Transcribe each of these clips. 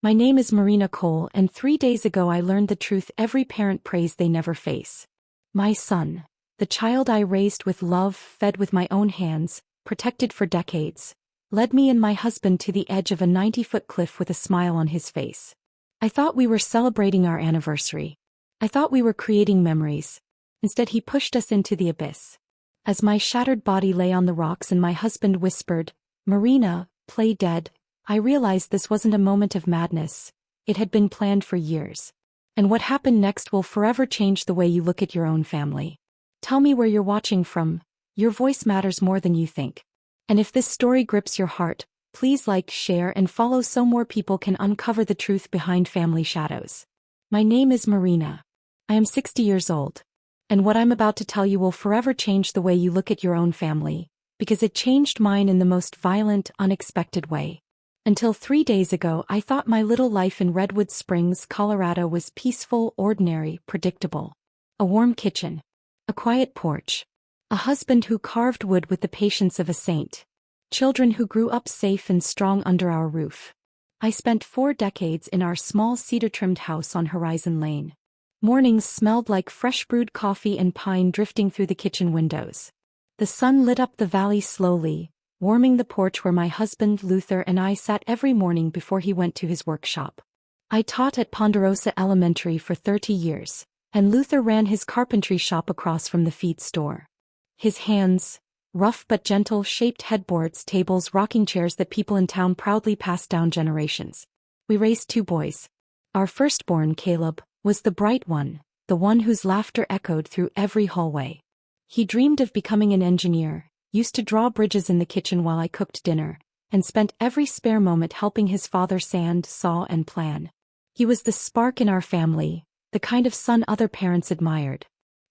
My name is Marina Cole, and 3 days ago I learned the truth every parent prays they never face. My son, the child I raised with love, fed with my own hands, protected for decades, led me and my husband to the edge of a 90-foot cliff with a smile on his face. I thought we were celebrating our anniversary. I thought we were creating memories. Instead, he pushed us into the abyss. As my shattered body lay on the rocks and my husband whispered, "Marina, play dead," I realized this wasn't a moment of madness. It had been planned for years. And what happened next will forever change the way you look at your own family. Tell me where you're watching from. Your voice matters more than you think. And if this story grips your heart, please like, share, and follow so more people can uncover the truth behind family shadows. My name is Marina. I am 60 years old. And what I'm about to tell you will forever change the way you look at your own family, because it changed mine in the most violent, unexpected way. Until 3 days ago, I thought my little life in Redwood Springs, Colorado was peaceful, ordinary, predictable. A warm kitchen. A quiet porch. A husband who carved wood with the patience of a saint. Children who grew up safe and strong under our roof. I spent 4 decades in our small cedar-trimmed house on Horizon Lane. Mornings smelled like fresh brewed coffee and pine drifting through the kitchen windows. The sun lit up the valley slowly, warming the porch where my husband Luther and I sat every morning before he went to his workshop. I taught at Ponderosa Elementary for 30 years, and Luther ran his carpentry shop across from the feed store. His hands, rough but gentle, shaped headboards, tables, rocking chairs that people in town proudly passed down generations. We raised 2 boys. Our firstborn, Caleb, was the bright one, the one whose laughter echoed through every hallway. He dreamed of becoming an engineer, used to draw bridges in the kitchen while I cooked dinner, and spent every spare moment helping his father sand, saw, and plan. He was the spark in our family, the kind of son other parents admired.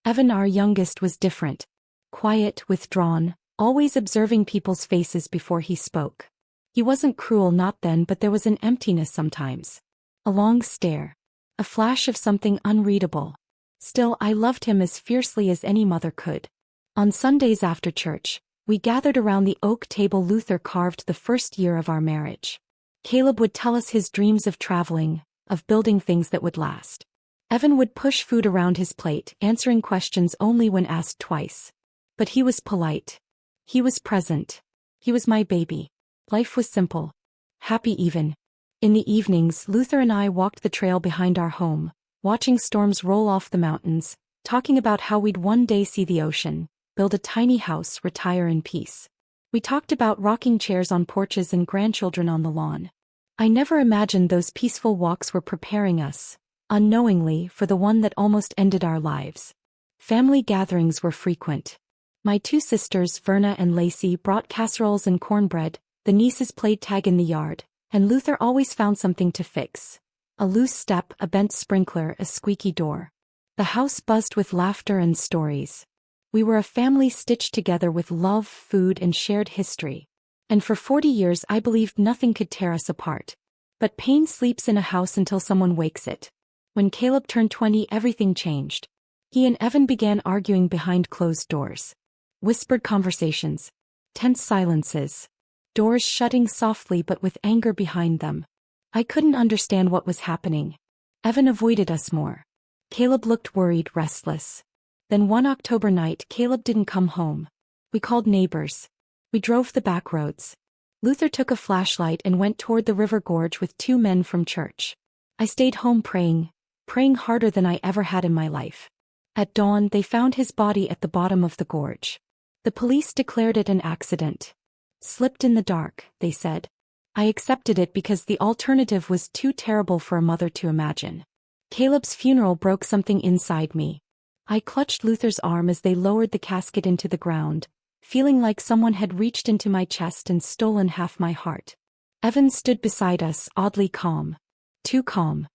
Evan, our youngest, was different. Quiet, withdrawn, always observing people's faces before he spoke. He wasn't cruel, not then, but there was an emptiness sometimes. A long stare. A flash of something unreadable. Still, I loved him as fiercely as any mother could. On Sundays after church, we gathered around the oak table Luther carved the first year of our marriage. Caleb would tell us his dreams of traveling, of building things that would last. Evan would push food around his plate, answering questions only when asked twice. But he was polite. He was present. He was my baby. Life was simple. Happy even. In the evenings, Luther and I walked the trail behind our home, watching storms roll off the mountains, talking about how we'd one day see the ocean, build a tiny house, retire in peace. We talked about rocking chairs on porches and grandchildren on the lawn. I never imagined those peaceful walks were preparing us, unknowingly, for the one that almost ended our lives. Family gatherings were frequent. My 2 sisters, Verna and Lacey, brought casseroles and cornbread, the nieces played tag in the yard, and Luther always found something to fix. A loose step, a bent sprinkler, a squeaky door. The house buzzed with laughter and stories. We were a family stitched together with love, food, and shared history. And for 40 years I believed nothing could tear us apart. But pain sleeps in a house until someone wakes it. When Caleb turned 20, everything changed. He and Evan began arguing behind closed doors. Whispered conversations. Tense silences. Doors shutting softly but with anger behind them. I couldn't understand what was happening. Evan avoided us more. Caleb looked worried, restless. Then one October night, Caleb didn't come home. We called neighbors. We drove the back roads. Luther took a flashlight and went toward the river gorge with 2 men from church. I stayed home praying harder than I ever had in my life. At dawn, they found his body at the bottom of the gorge. The police declared it an accident. Slipped in the dark, they said. I accepted it because the alternative was too terrible for a mother to imagine. Caleb's funeral broke something inside me. I clutched Luther's arm as they lowered the casket into the ground, feeling like someone had reached into my chest and stolen half my heart. Evan stood beside us, oddly calm. Too calm.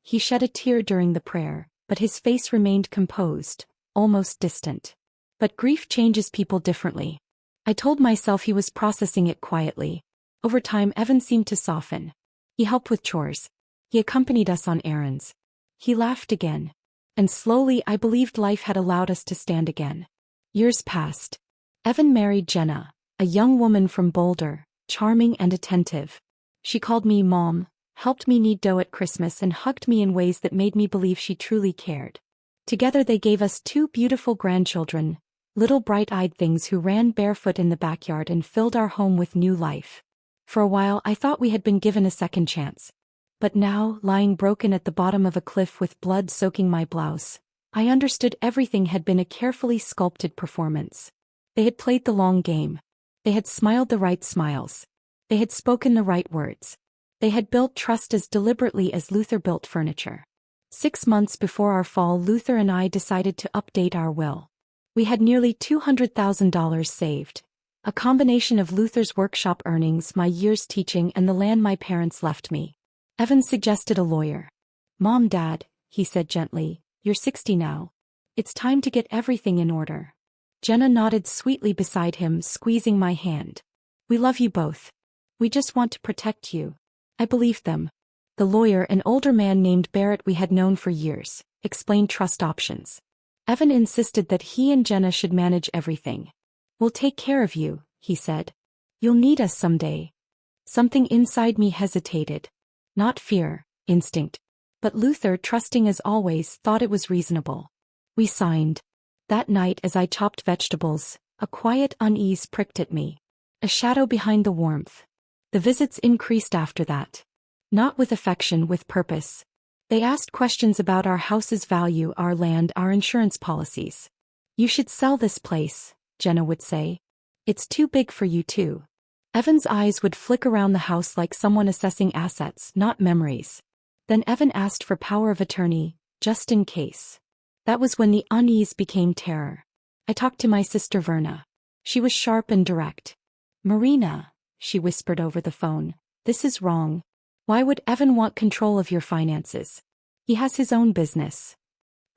He shed a tear during the prayer, but his face remained composed, almost distant. But grief changes people differently. I told myself he was processing it quietly. Over time, Evan seemed to soften. He helped with chores. He accompanied us on errands. He laughed again. And slowly I believed life had allowed us to stand again. Years passed. Evan married Jenna, a young woman from Boulder, charming and attentive. She called me Mom, helped me knead dough at Christmas, and hugged me in ways that made me believe she truly cared. Together they gave us 2 beautiful grandchildren, little bright-eyed things who ran barefoot in the backyard and filled our home with new life. For a while I thought we had been given a second chance. But now, lying broken at the bottom of a cliff with blood soaking my blouse, I understood everything had been a carefully sculpted performance. They had played the long game. They had smiled the right smiles. They had spoken the right words. They had built trust as deliberately as Luther built furniture. 6 months before our fall, Luther and I decided to update our will. We had nearly $200,000 saved, a combination of Luther's workshop earnings, my years teaching, and the land my parents left me. Evan suggested a lawyer. "Mom, Dad," he said gently, "you're 60 now. It's time to get everything in order." Jenna nodded sweetly beside him, squeezing my hand. "We love you both. We just want to protect you." I believed them. The lawyer, an older man named Barrett we had known for years, explained trust options. Evan insisted that he and Jenna should manage everything. "We'll take care of you," he said. "You'll need us someday." Something inside me hesitated. Not fear, instinct. But Luther, trusting as always, thought it was reasonable. We signed. That night as I chopped vegetables, a quiet unease pricked at me. A shadow behind the warmth. The visits increased after that. Not with affection, with purpose. They asked questions about our house's value, our land, our insurance policies. "You should sell this place," Jenna would say. "It's too big for you too." Evan's eyes would flick around the house like someone assessing assets, not memories. Then Evan asked for power of attorney, just in case. That was when the unease became terror. I talked to my sister Verna. She was sharp and direct. "Marina," she whispered over the phone, "this is wrong. Why would Evan want control of your finances? He has his own business."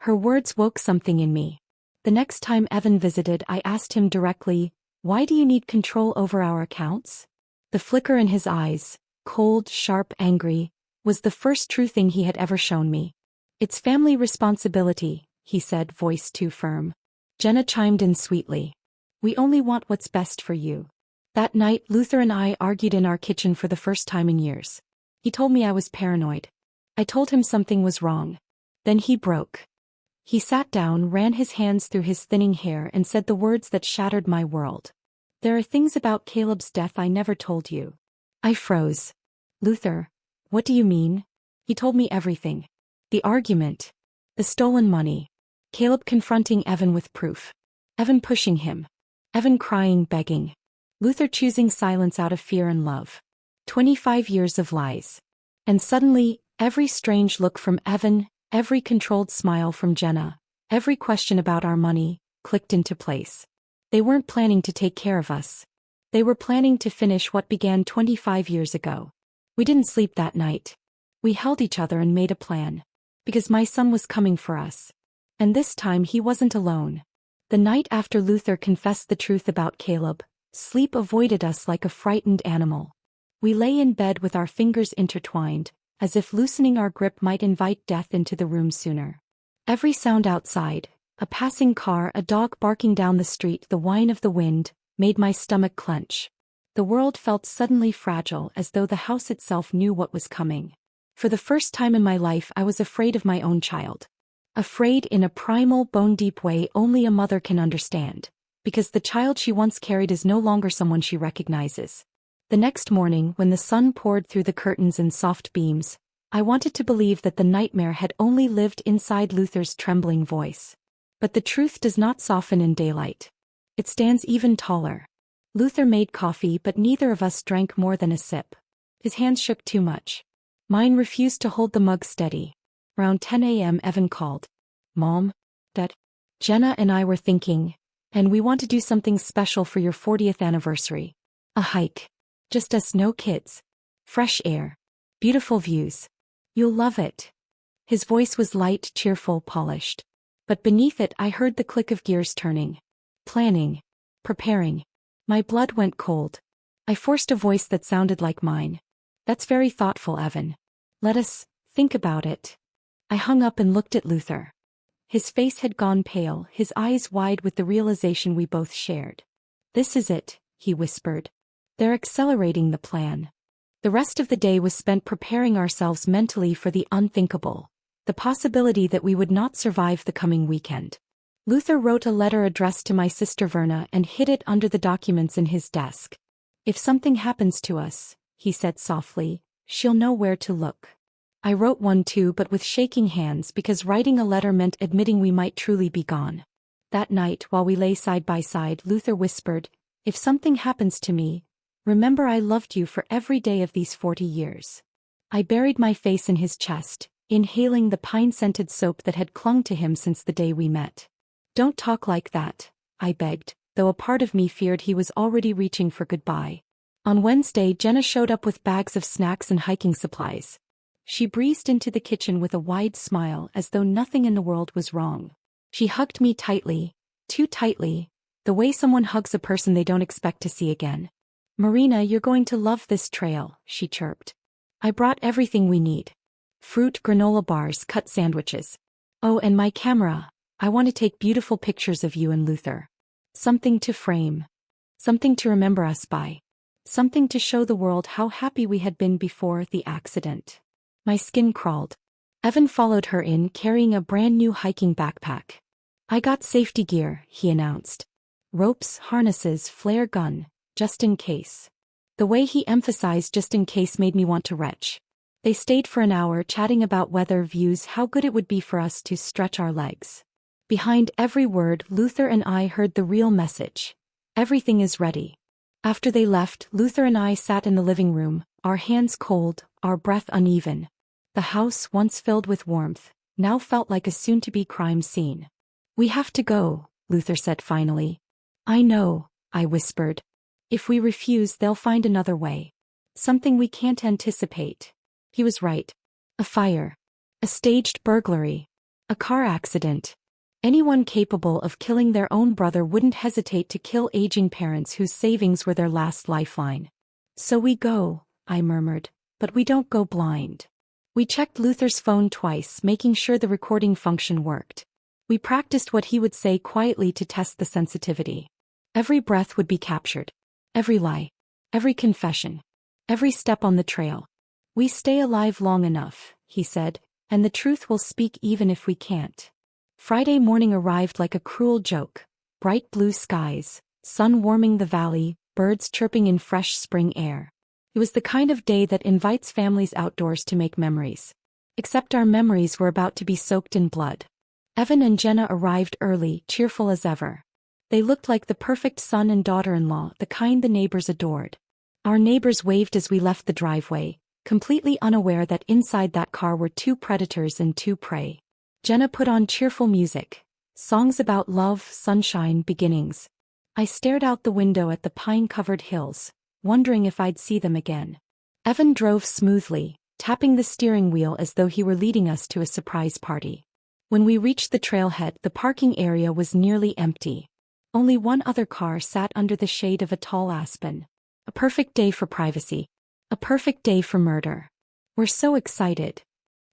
Her words woke something in me. The next time Evan visited, I asked him directly, "Why do you need control over our accounts?" The flicker in his eyes, cold, sharp, angry, was the first true thing he had ever shown me. "It's family responsibility," he said, voice too firm. Jenna chimed in sweetly. "We only want what's best for you." That night, Luther and I argued in our kitchen for the first time in years. He told me I was paranoid. I told him something was wrong. Then he broke. He sat down, ran his hands through his thinning hair, and said the words that shattered my world. "There are things about Caleb's death I never told you." I froze. "Luther, what do you mean?" He told me everything. The argument. The stolen money. Caleb confronting Evan with proof. Evan pushing him. Evan crying, begging. Luther choosing silence out of fear and love. 25 years of lies. And suddenly, every strange look from Evan, every controlled smile from Jenna, every question about our money, clicked into place. They weren't planning to take care of us. They were planning to finish what began 25 years ago. We didn't sleep that night. We held each other and made a plan. Because my son was coming for us. And this time he wasn't alone. The night after Luther confessed the truth about Caleb, sleep avoided us like a frightened animal. We lay in bed with our fingers intertwined, as if loosening our grip might invite death into the room sooner. Every sound outside, a passing car, a dog barking down the street, the whine of the wind, made my stomach clench. The world felt suddenly fragile, as though the house itself knew what was coming. For the first time in my life I was afraid of my own child. Afraid in a primal, bone-deep way only a mother can understand. Because the child she once carried is no longer someone she recognizes. The next morning, when the sun poured through the curtains in soft beams, I wanted to believe that the nightmare had only lived inside Luther's trembling voice. But the truth does not soften in daylight. It stands even taller. Luther made coffee, but neither of us drank more than a sip. His hands shook too much. Mine refused to hold the mug steady. Around 10 a.m. Evan called. "Mom? Dad?" Jenna and I were thinking, "And we want to do something special for your 40th anniversary. A hike. Just us, no kids. Fresh air. Beautiful views. You'll love it." His voice was light, cheerful, polished. But beneath it I heard the click of gears turning. Planning. Preparing. My blood went cold. I forced a voice that sounded like mine. "That's very thoughtful, Evan. Let us think about it." I hung up and looked at Luther. His face had gone pale, his eyes wide with the realization we both shared. "This is it," he whispered. "They're accelerating the plan." The rest of the day was spent preparing ourselves mentally for the unthinkable, the possibility that we would not survive the coming weekend. Luther wrote a letter addressed to my sister Verna and hid it under the documents in his desk. "If something happens to us," he said softly, "she'll know where to look." I wrote one too, but with shaking hands, because writing a letter meant admitting we might truly be gone. That night, while we lay side by side, Luther whispered, "If something happens to me, remember I loved you for every day of these 40 years. I buried my face in his chest, inhaling the pine-scented soap that had clung to him since the day we met. "Don't talk like that," I begged, though a part of me feared he was already reaching for goodbye. On Wednesday, Jenna showed up with bags of snacks and hiking supplies. She breezed into the kitchen with a wide smile, as though nothing in the world was wrong. She hugged me tightly, too tightly, the way someone hugs a person they don't expect to see again. "Marina, you're going to love this trail," she chirped. "I brought everything we need. Fruit, granola bars, cut sandwiches. Oh, and my camera. I want to take beautiful pictures of you and Luther. Something to frame. Something to remember us by. Something to show the world how happy we had been before the accident." My skin crawled. Evan followed her in, carrying a brand new hiking backpack. "I got safety gear," he announced. "Ropes, harnesses, flare gun, just in case." The way he emphasized "just in case" made me want to retch. They stayed for an hour, chatting about weather, views, how good it would be for us to stretch our legs. Behind every word, Luther and I heard the real message. Everything is ready. After they left, Luther and I sat in the living room, our hands cold, our breath uneven. The house, once filled with warmth, now felt like a soon-to-be crime scene. "We have to go," Luther said finally. "I know," I whispered. "If we refuse, they'll find another way. Something we can't anticipate." He was right. A fire. A staged burglary. A car accident. Anyone capable of killing their own brother wouldn't hesitate to kill aging parents whose savings were their last lifeline. "So we go," I murmured, "but we don't go blind." We checked Luther's phone twice, making sure the recording function worked. We practiced what he would say quietly to test the sensitivity. Every breath would be captured. Every lie. Every confession. Every step on the trail. "We stay alive long enough," he said, "and the truth will speak even if we can't." Friday morning arrived like a cruel joke. Bright blue skies, sun warming the valley, birds chirping in fresh spring air. It was the kind of day that invites families outdoors to make memories. Except our memories were about to be soaked in blood. Evan and Jenna arrived early, cheerful as ever. They looked like the perfect son and daughter-in-law, the kind the neighbors adored. Our neighbors waved as we left the driveway, completely unaware that inside that car were two predators and two prey. Jenna put on cheerful music, songs about love, sunshine, beginnings. I stared out the window at the pine-covered hills, wondering if I'd see them again. Evan drove smoothly, tapping the steering wheel as though he were leading us to a surprise party. When we reached the trailhead, the parking area was nearly empty. Only one other car sat under the shade of a tall aspen. A perfect day for privacy. A perfect day for murder. "We're so excited,"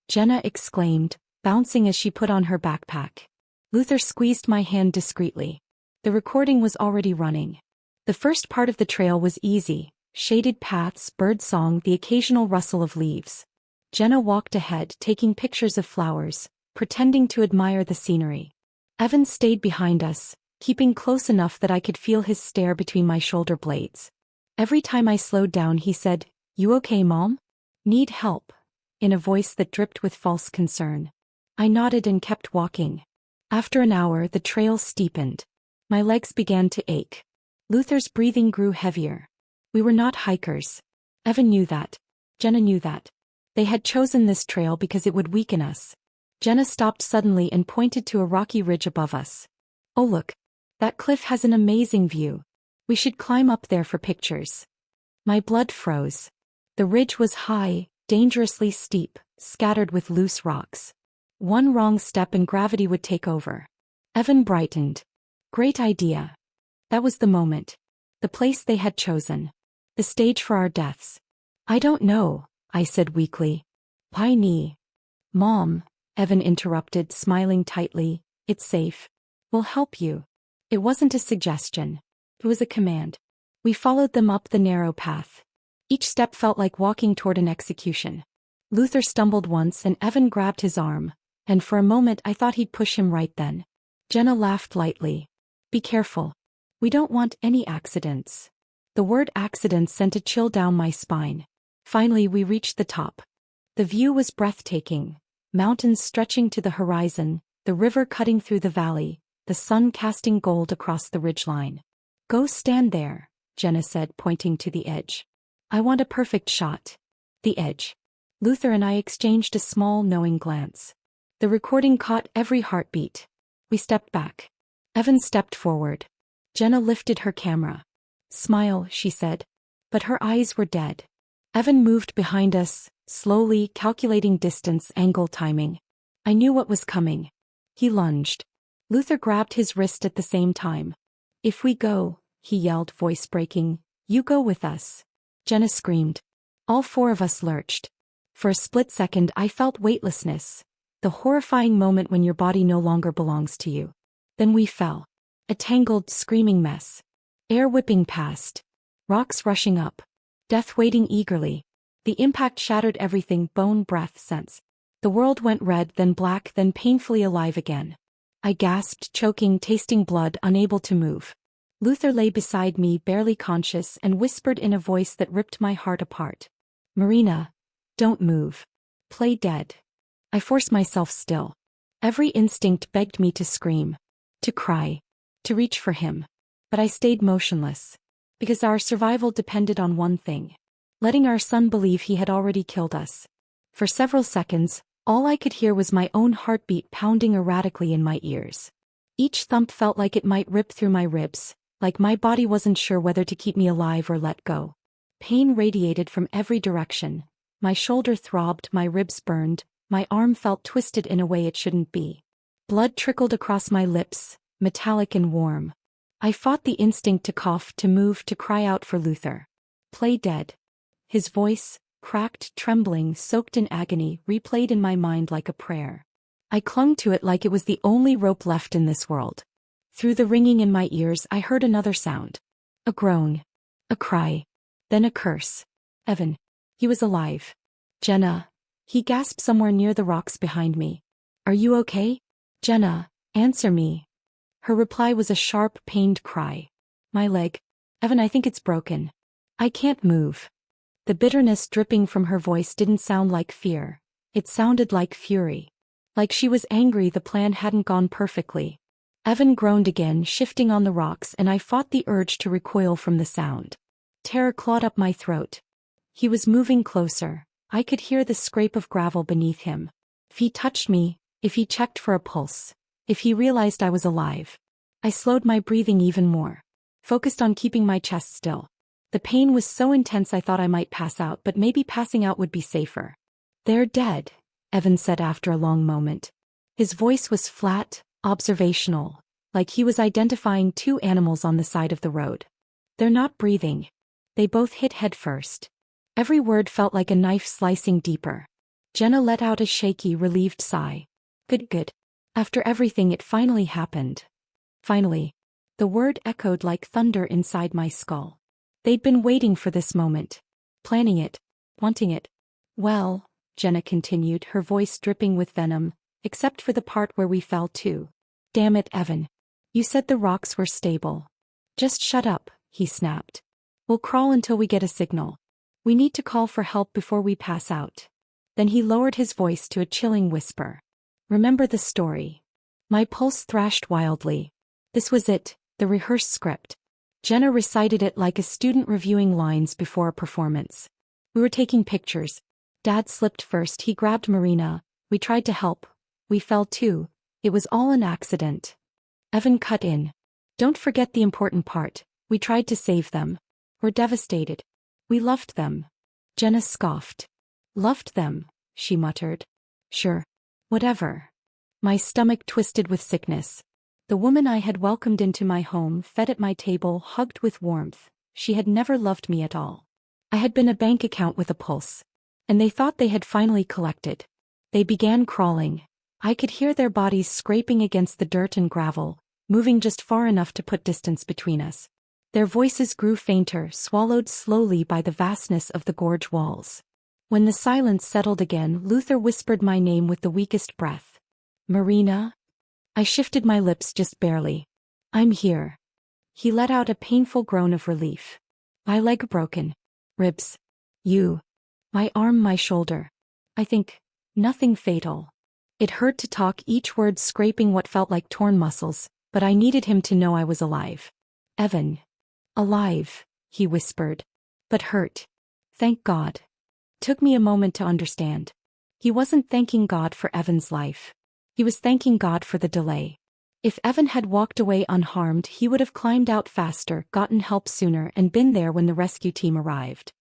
Jenna exclaimed, bouncing as she put on her backpack. Luther squeezed my hand discreetly. The recording was already running. The first part of the trail was easy, shaded paths, birdsong, the occasional rustle of leaves. Jenna walked ahead, taking pictures of flowers, pretending to admire the scenery. Evan stayed behind us, keeping close enough that I could feel his stare between my shoulder blades. Every time I slowed down, he said, "You okay, Mom? Need help?" in a voice that dripped with false concern. I nodded and kept walking. After an hour, the trail steepened. My legs began to ache. Luther's breathing grew heavier. We were not hikers. Evan knew that. Jenna knew that. They had chosen this trail because it would weaken us. Jenna stopped suddenly and pointed to a rocky ridge above us. "Oh look. That cliff has an amazing view. We should climb up there for pictures." My blood froze. The ridge was high, dangerously steep, scattered with loose rocks. One wrong step and gravity would take over. Evan brightened. "Great idea." That was the moment. The place they had chosen. The stage for our deaths. "I don't know," I said weakly. "Why me?" "Mom," Evan interrupted, smiling tightly, "it's safe. We'll help you." It wasn't a suggestion. It was a command. We followed them up the narrow path. Each step felt like walking toward an execution. Luther stumbled once and Evan grabbed his arm, and for a moment I thought he'd push him right then. Jenna laughed lightly. Be careful. We don't want any accidents. The word accidents sent a chill down my spine. Finally we reached the top. The view was breathtaking. Mountains stretching to the horizon, the river cutting through the valley, the sun casting gold across the ridgeline. Go stand there, Jenna said, pointing to the edge. I want a perfect shot. The edge. Luther and I exchanged a small, knowing glance. The recording caught every heartbeat. We stepped back. Evan stepped forward. Jenna lifted her camera. Smile, she said. But her eyes were dead. Evan moved behind us, slowly, calculating distance, angle, timing. I knew what was coming. He lunged. Luther grabbed his wrist at the same time. If we go, he yelled, voice breaking, you go with us. Jenna screamed. All four of us lurched. For a split second I felt weightlessness, the horrifying moment when your body no longer belongs to you. Then we fell. A tangled, screaming mess. Air whipping past. Rocks rushing up. Death waiting eagerly. The impact shattered everything, bone, breath, sense. The world went red, then black, then painfully alive again. I gasped, choking, tasting blood, unable to move. Luther lay beside me, barely conscious, and whispered in a voice that ripped my heart apart. Marina, don't move. Play dead. I forced myself still. Every instinct begged me to scream, to cry, to reach for him. But I stayed motionless. Because our survival depended on one thing. Letting our son believe he had already killed us. For several seconds, all I could hear was my own heartbeat pounding erratically in my ears. Each thump felt like it might rip through my ribs, like my body wasn't sure whether to keep me alive or let go. Pain radiated from every direction. My shoulder throbbed, my ribs burned, my arm felt twisted in a way it shouldn't be. Blood trickled across my lips, metallic and warm. I fought the instinct to cough, to move, to cry out for Luther. Play dead. His voice, cracked, trembling, soaked in agony, replayed in my mind like a prayer. I clung to it like it was the only rope left in this world. Through the ringing in my ears I heard another sound. A groan. A cry. Then a curse. Evan. He was alive. Jenna. He gasped somewhere near the rocks behind me. Are you okay? Jenna, answer me. Her reply was a sharp, pained cry. My leg. Evan, I think it's broken. I can't move. The bitterness dripping from her voice didn't sound like fear. It sounded like fury. Like she was angry the plan hadn't gone perfectly. Evan groaned again, shifting on the rocks, and I fought the urge to recoil from the sound. Terror clawed up my throat. He was moving closer. I could hear the scrape of gravel beneath him. If he touched me, if he checked for a pulse, if he realized I was alive. I slowed my breathing even more. Focused on keeping my chest still. The pain was so intense I thought I might pass out, but maybe passing out would be safer. They're dead, Evan said after a long moment. His voice was flat, observational, like he was identifying two animals on the side of the road. They're not breathing. They both hit head first. Every word felt like a knife slicing deeper. Jenna let out a shaky, relieved sigh. Good. After everything, it finally happened. Finally. The word echoed like thunder inside my skull. They'd been waiting for this moment. Planning it. Wanting it. Well, Jenna continued, her voice dripping with venom, except for the part where we fell too. Damn it, Evan. You said the rocks were stable. Just shut up, he snapped. We'll crawl until we get a signal. We need to call for help before we pass out. Then he lowered his voice to a chilling whisper. Remember the story. My pulse thrashed wildly. This was it, the rehearsed script. Jenna recited it like a student reviewing lines before a performance. We were taking pictures. Dad slipped first, he grabbed Marina. We tried to help. We fell too. It was all an accident. Evan cut in. Don't forget the important part. We tried to save them. We're devastated. We loved them. Jenna scoffed. Loved them, she muttered. Sure. Whatever. My stomach twisted with sickness. The woman I had welcomed into my home, fed at my table, hugged with warmth. She had never loved me at all. I had been a bank account with a pulse. And they thought they had finally collected. They began crawling. I could hear their bodies scraping against the dirt and gravel, moving just far enough to put distance between us. Their voices grew fainter, swallowed slowly by the vastness of the gorge walls. When the silence settled again, Luther whispered my name with the weakest breath. Marina? I shifted my lips just barely. I'm here. He let out a painful groan of relief. My leg broken. Ribs. You. My arm, my shoulder. I think. Nothing fatal. It hurt to talk, each word scraping what felt like torn muscles, but I needed him to know I was alive. Evan. Alive, he whispered. But hurt. Thank God. Took me a moment to understand. He wasn't thanking God for Evan's life. He was thanking God for the delay. If Evan had walked away unharmed, he would have climbed out faster, gotten help sooner, and been there when the rescue team arrived.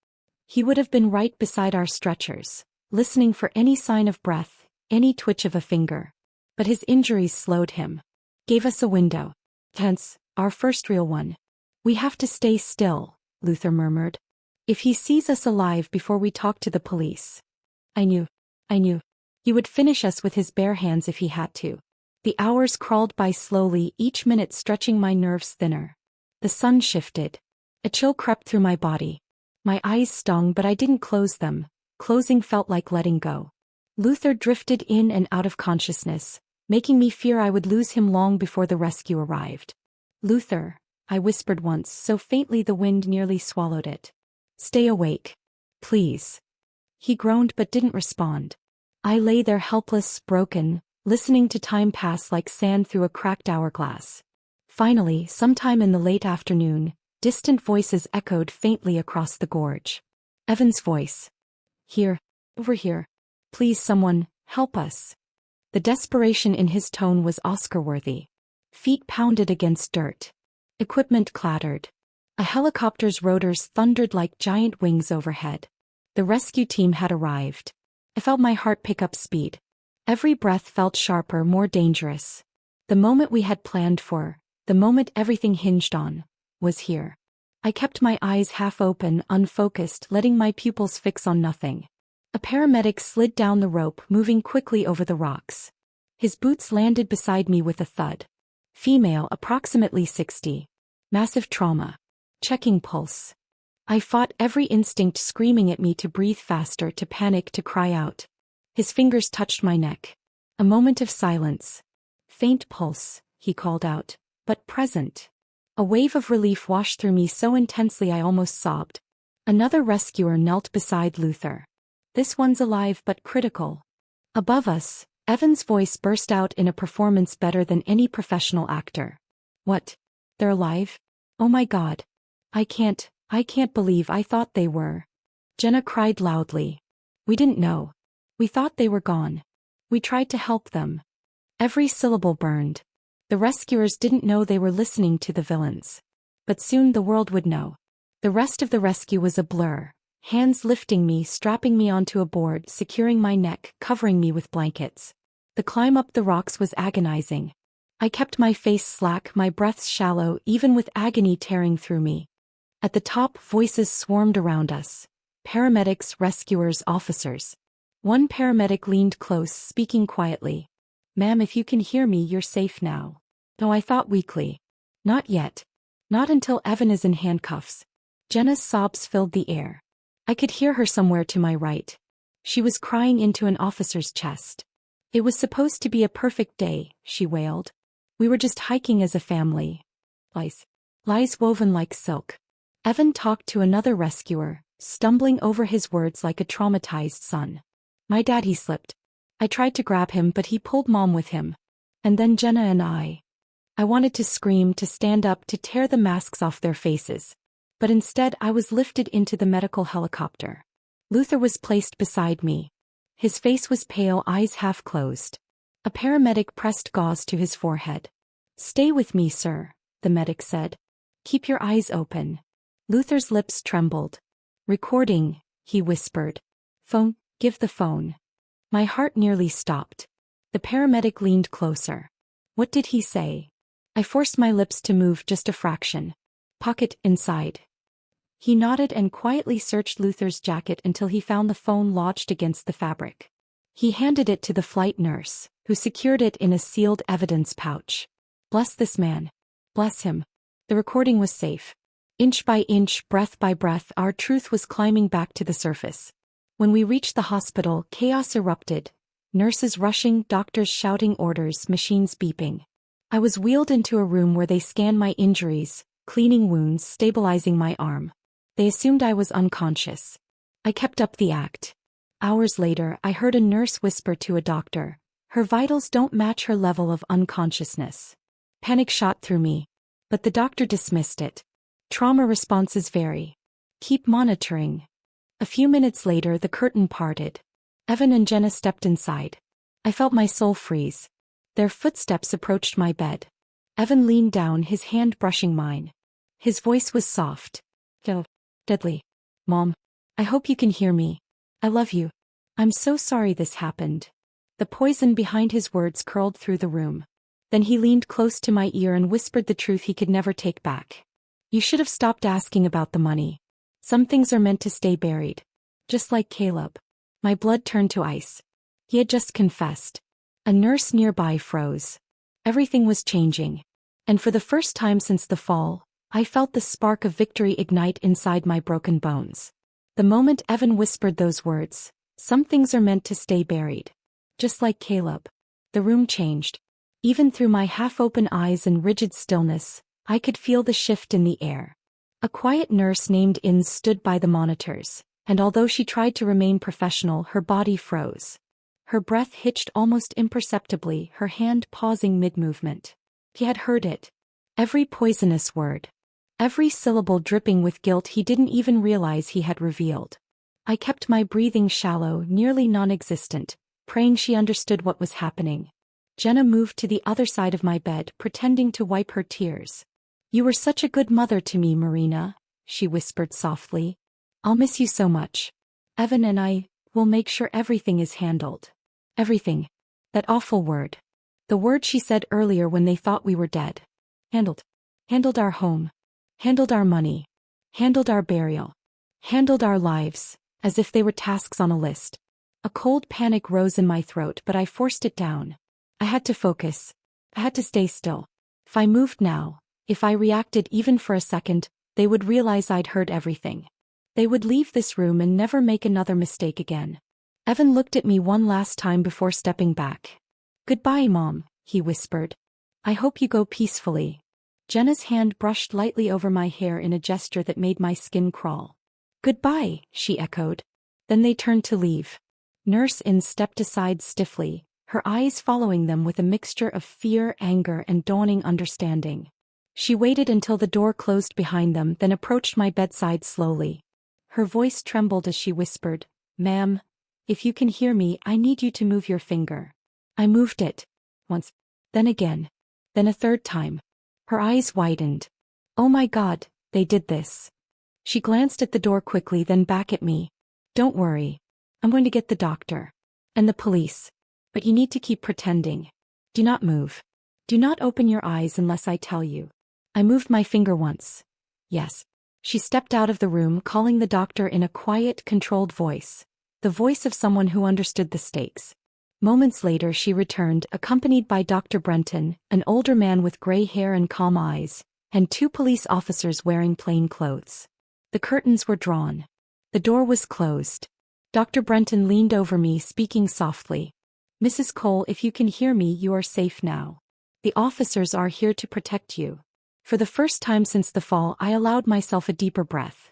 He would have been right beside our stretchers, listening for any sign of breath, any twitch of a finger. But his injuries slowed him. Gave us a window. Hence, our first real one. We have to stay still, Luther murmured. If he sees us alive before we talk to the police. I knew. He would finish us with his bare hands if he had to. The hours crawled by slowly, each minute stretching my nerves thinner. The sun shifted. A chill crept through my body. My eyes stung, but I didn't close them. Closing felt like letting go. Luther drifted in and out of consciousness, making me fear I would lose him long before the rescue arrived. Luther, I whispered once, so faintly the wind nearly swallowed it. Stay awake. Please. He groaned but didn't respond. I lay there helpless, broken, listening to time pass like sand through a cracked hourglass. Finally, sometime in the late afternoon, distant voices echoed faintly across the gorge. Evan's voice. Here. Over here. Please someone, help us. The desperation in his tone was Oscar-worthy. Feet pounded against dirt. Equipment clattered. A helicopter's rotors thundered like giant wings overhead. The rescue team had arrived. I felt my heart pick up speed. Every breath felt sharper, more dangerous. The moment we had planned for, the moment everything hinged on, was here. I kept my eyes half open, unfocused, letting my pupils fix on nothing. A paramedic slid down the rope, moving quickly over the rocks. His boots landed beside me with a thud. Female, approximately 60. Massive trauma. Checking pulse. I fought every instinct screaming at me to breathe faster, to panic, to cry out. His fingers touched my neck. A moment of silence. Faint pulse, he called out, but present. A wave of relief washed through me so intensely I almost sobbed. Another rescuer knelt beside Luther. This one's alive but critical. Above us, Evan's voice burst out in a performance better than any professional actor. What? They're alive? Oh my God. I can't believe I thought they were. Jenna cried loudly. We didn't know. We thought they were gone. We tried to help them. Every syllable burned. The rescuers didn't know they were listening to the villains. But soon the world would know. The rest of the rescue was a blur. Hands lifting me, strapping me onto a board, securing my neck, covering me with blankets. The climb up the rocks was agonizing. I kept my face slack, my breaths shallow, even with agony tearing through me. At the top, voices swarmed around us. Paramedics, rescuers, officers. One paramedic leaned close, speaking quietly. Ma'am, if you can hear me, you're safe now. No, I thought weakly. Not yet. Not until Evan is in handcuffs. Jenna's sobs filled the air. I could hear her somewhere to my right. She was crying into an officer's chest. It was supposed to be a perfect day, she wailed. We were just hiking as a family. Lies woven like silk. Evan talked to another rescuer, stumbling over his words like a traumatized son. My dad, he slipped. I tried to grab him, but he pulled Mom with him. And then Jenna and I. I wanted to scream, to stand up, to tear the masks off their faces. But instead I was lifted into the medical helicopter. Luther was placed beside me. His face was pale, eyes half closed. A paramedic pressed gauze to his forehead. Stay with me, sir, the medic said. Keep your eyes open. Luther's lips trembled. Recording, he whispered. Phone, give the phone. My heart nearly stopped. The paramedic leaned closer. What did he say? I forced my lips to move just a fraction. Pocket inside. He nodded and quietly searched Luther's jacket until he found the phone lodged against the fabric. He handed it to the flight nurse, who secured it in a sealed evidence pouch. Bless this man. Bless him. The recording was safe. Inch by inch, breath by breath, our truth was climbing back to the surface. When we reached the hospital, chaos erupted. Nurses rushing, doctors shouting orders, machines beeping. I was wheeled into a room where they scanned my injuries, cleaning wounds, stabilizing my arm. They assumed I was unconscious. I kept up the act. Hours later, I heard a nurse whisper to a doctor, "Her vitals don't match her level of unconsciousness." Panic shot through me. But the doctor dismissed it. Trauma responses vary. Keep monitoring. A few minutes later, the curtain parted. Evan and Jenna stepped inside. I felt my soul freeze. Their footsteps approached my bed. Evan leaned down, his hand brushing mine. His voice was soft. Deadly. "Mom, I hope you can hear me. I love you. I'm so sorry this happened." The poison behind his words curled through the room. Then he leaned close to my ear and whispered the truth he could never take back. "You should have stopped asking about the money. Some things are meant to stay buried. Just like Caleb." My blood turned to ice. He had just confessed. A nurse nearby froze. Everything was changing. And for the first time since the fall, I felt the spark of victory ignite inside my broken bones. The moment Evan whispered those words, "Some things are meant to stay buried. Just like Caleb," the room changed. Even through my half-open eyes and rigid stillness, I could feel the shift in the air. A quiet nurse named Inns stood by the monitors, and although she tried to remain professional, her body froze. Her breath hitched almost imperceptibly, her hand pausing mid-movement. He had heard it. Every poisonous word. Every syllable dripping with guilt he didn't even realize he had revealed. I kept my breathing shallow, nearly non-existent, praying she understood what was happening. Jenna moved to the other side of my bed, pretending to wipe her tears. "You were such a good mother to me, Marina," she whispered softly. "I'll miss you so much. Evan and I will make sure everything is handled." Everything. That awful word. The word she said earlier when they thought we were dead. Handled. Handled our home. Handled our money. Handled our burial. Handled our lives, as if they were tasks on a list. A cold panic rose in my throat, but I forced it down. I had to focus. I had to stay still. If I moved now, if I reacted even for a second, they would realize I'd heard everything. They would leave this room and never make another mistake again. Evan looked at me one last time before stepping back. "Goodbye, Mom," he whispered. "I hope you go peacefully." Jenna's hand brushed lightly over my hair in a gesture that made my skin crawl. "Goodbye," she echoed. Then they turned to leave. Nurse Inns stepped aside stiffly, her eyes following them with a mixture of fear, anger, and dawning understanding. She waited until the door closed behind them, then approached my bedside slowly. Her voice trembled as she whispered, "Ma'am, if you can hear me, I need you to move your finger." I moved it. Once. Then again. Then a third time. Her eyes widened. "Oh my God, they did this." She glanced at the door quickly, then back at me. "Don't worry. I'm going to get the doctor. And the police. But you need to keep pretending. Do not move. Do not open your eyes unless I tell you." I moved my finger once. "Yes." She stepped out of the room, calling the doctor in a quiet, controlled voice. The voice of someone who understood the stakes. Moments later she returned, accompanied by Dr. Brenton, an older man with gray hair and calm eyes, and 2 police officers wearing plain clothes. The curtains were drawn. The door was closed. Dr. Brenton leaned over me, speaking softly. "Mrs. Cole, if you can hear me, you are safe now. The officers are here to protect you." For the first time since the fall, I allowed myself a deeper breath.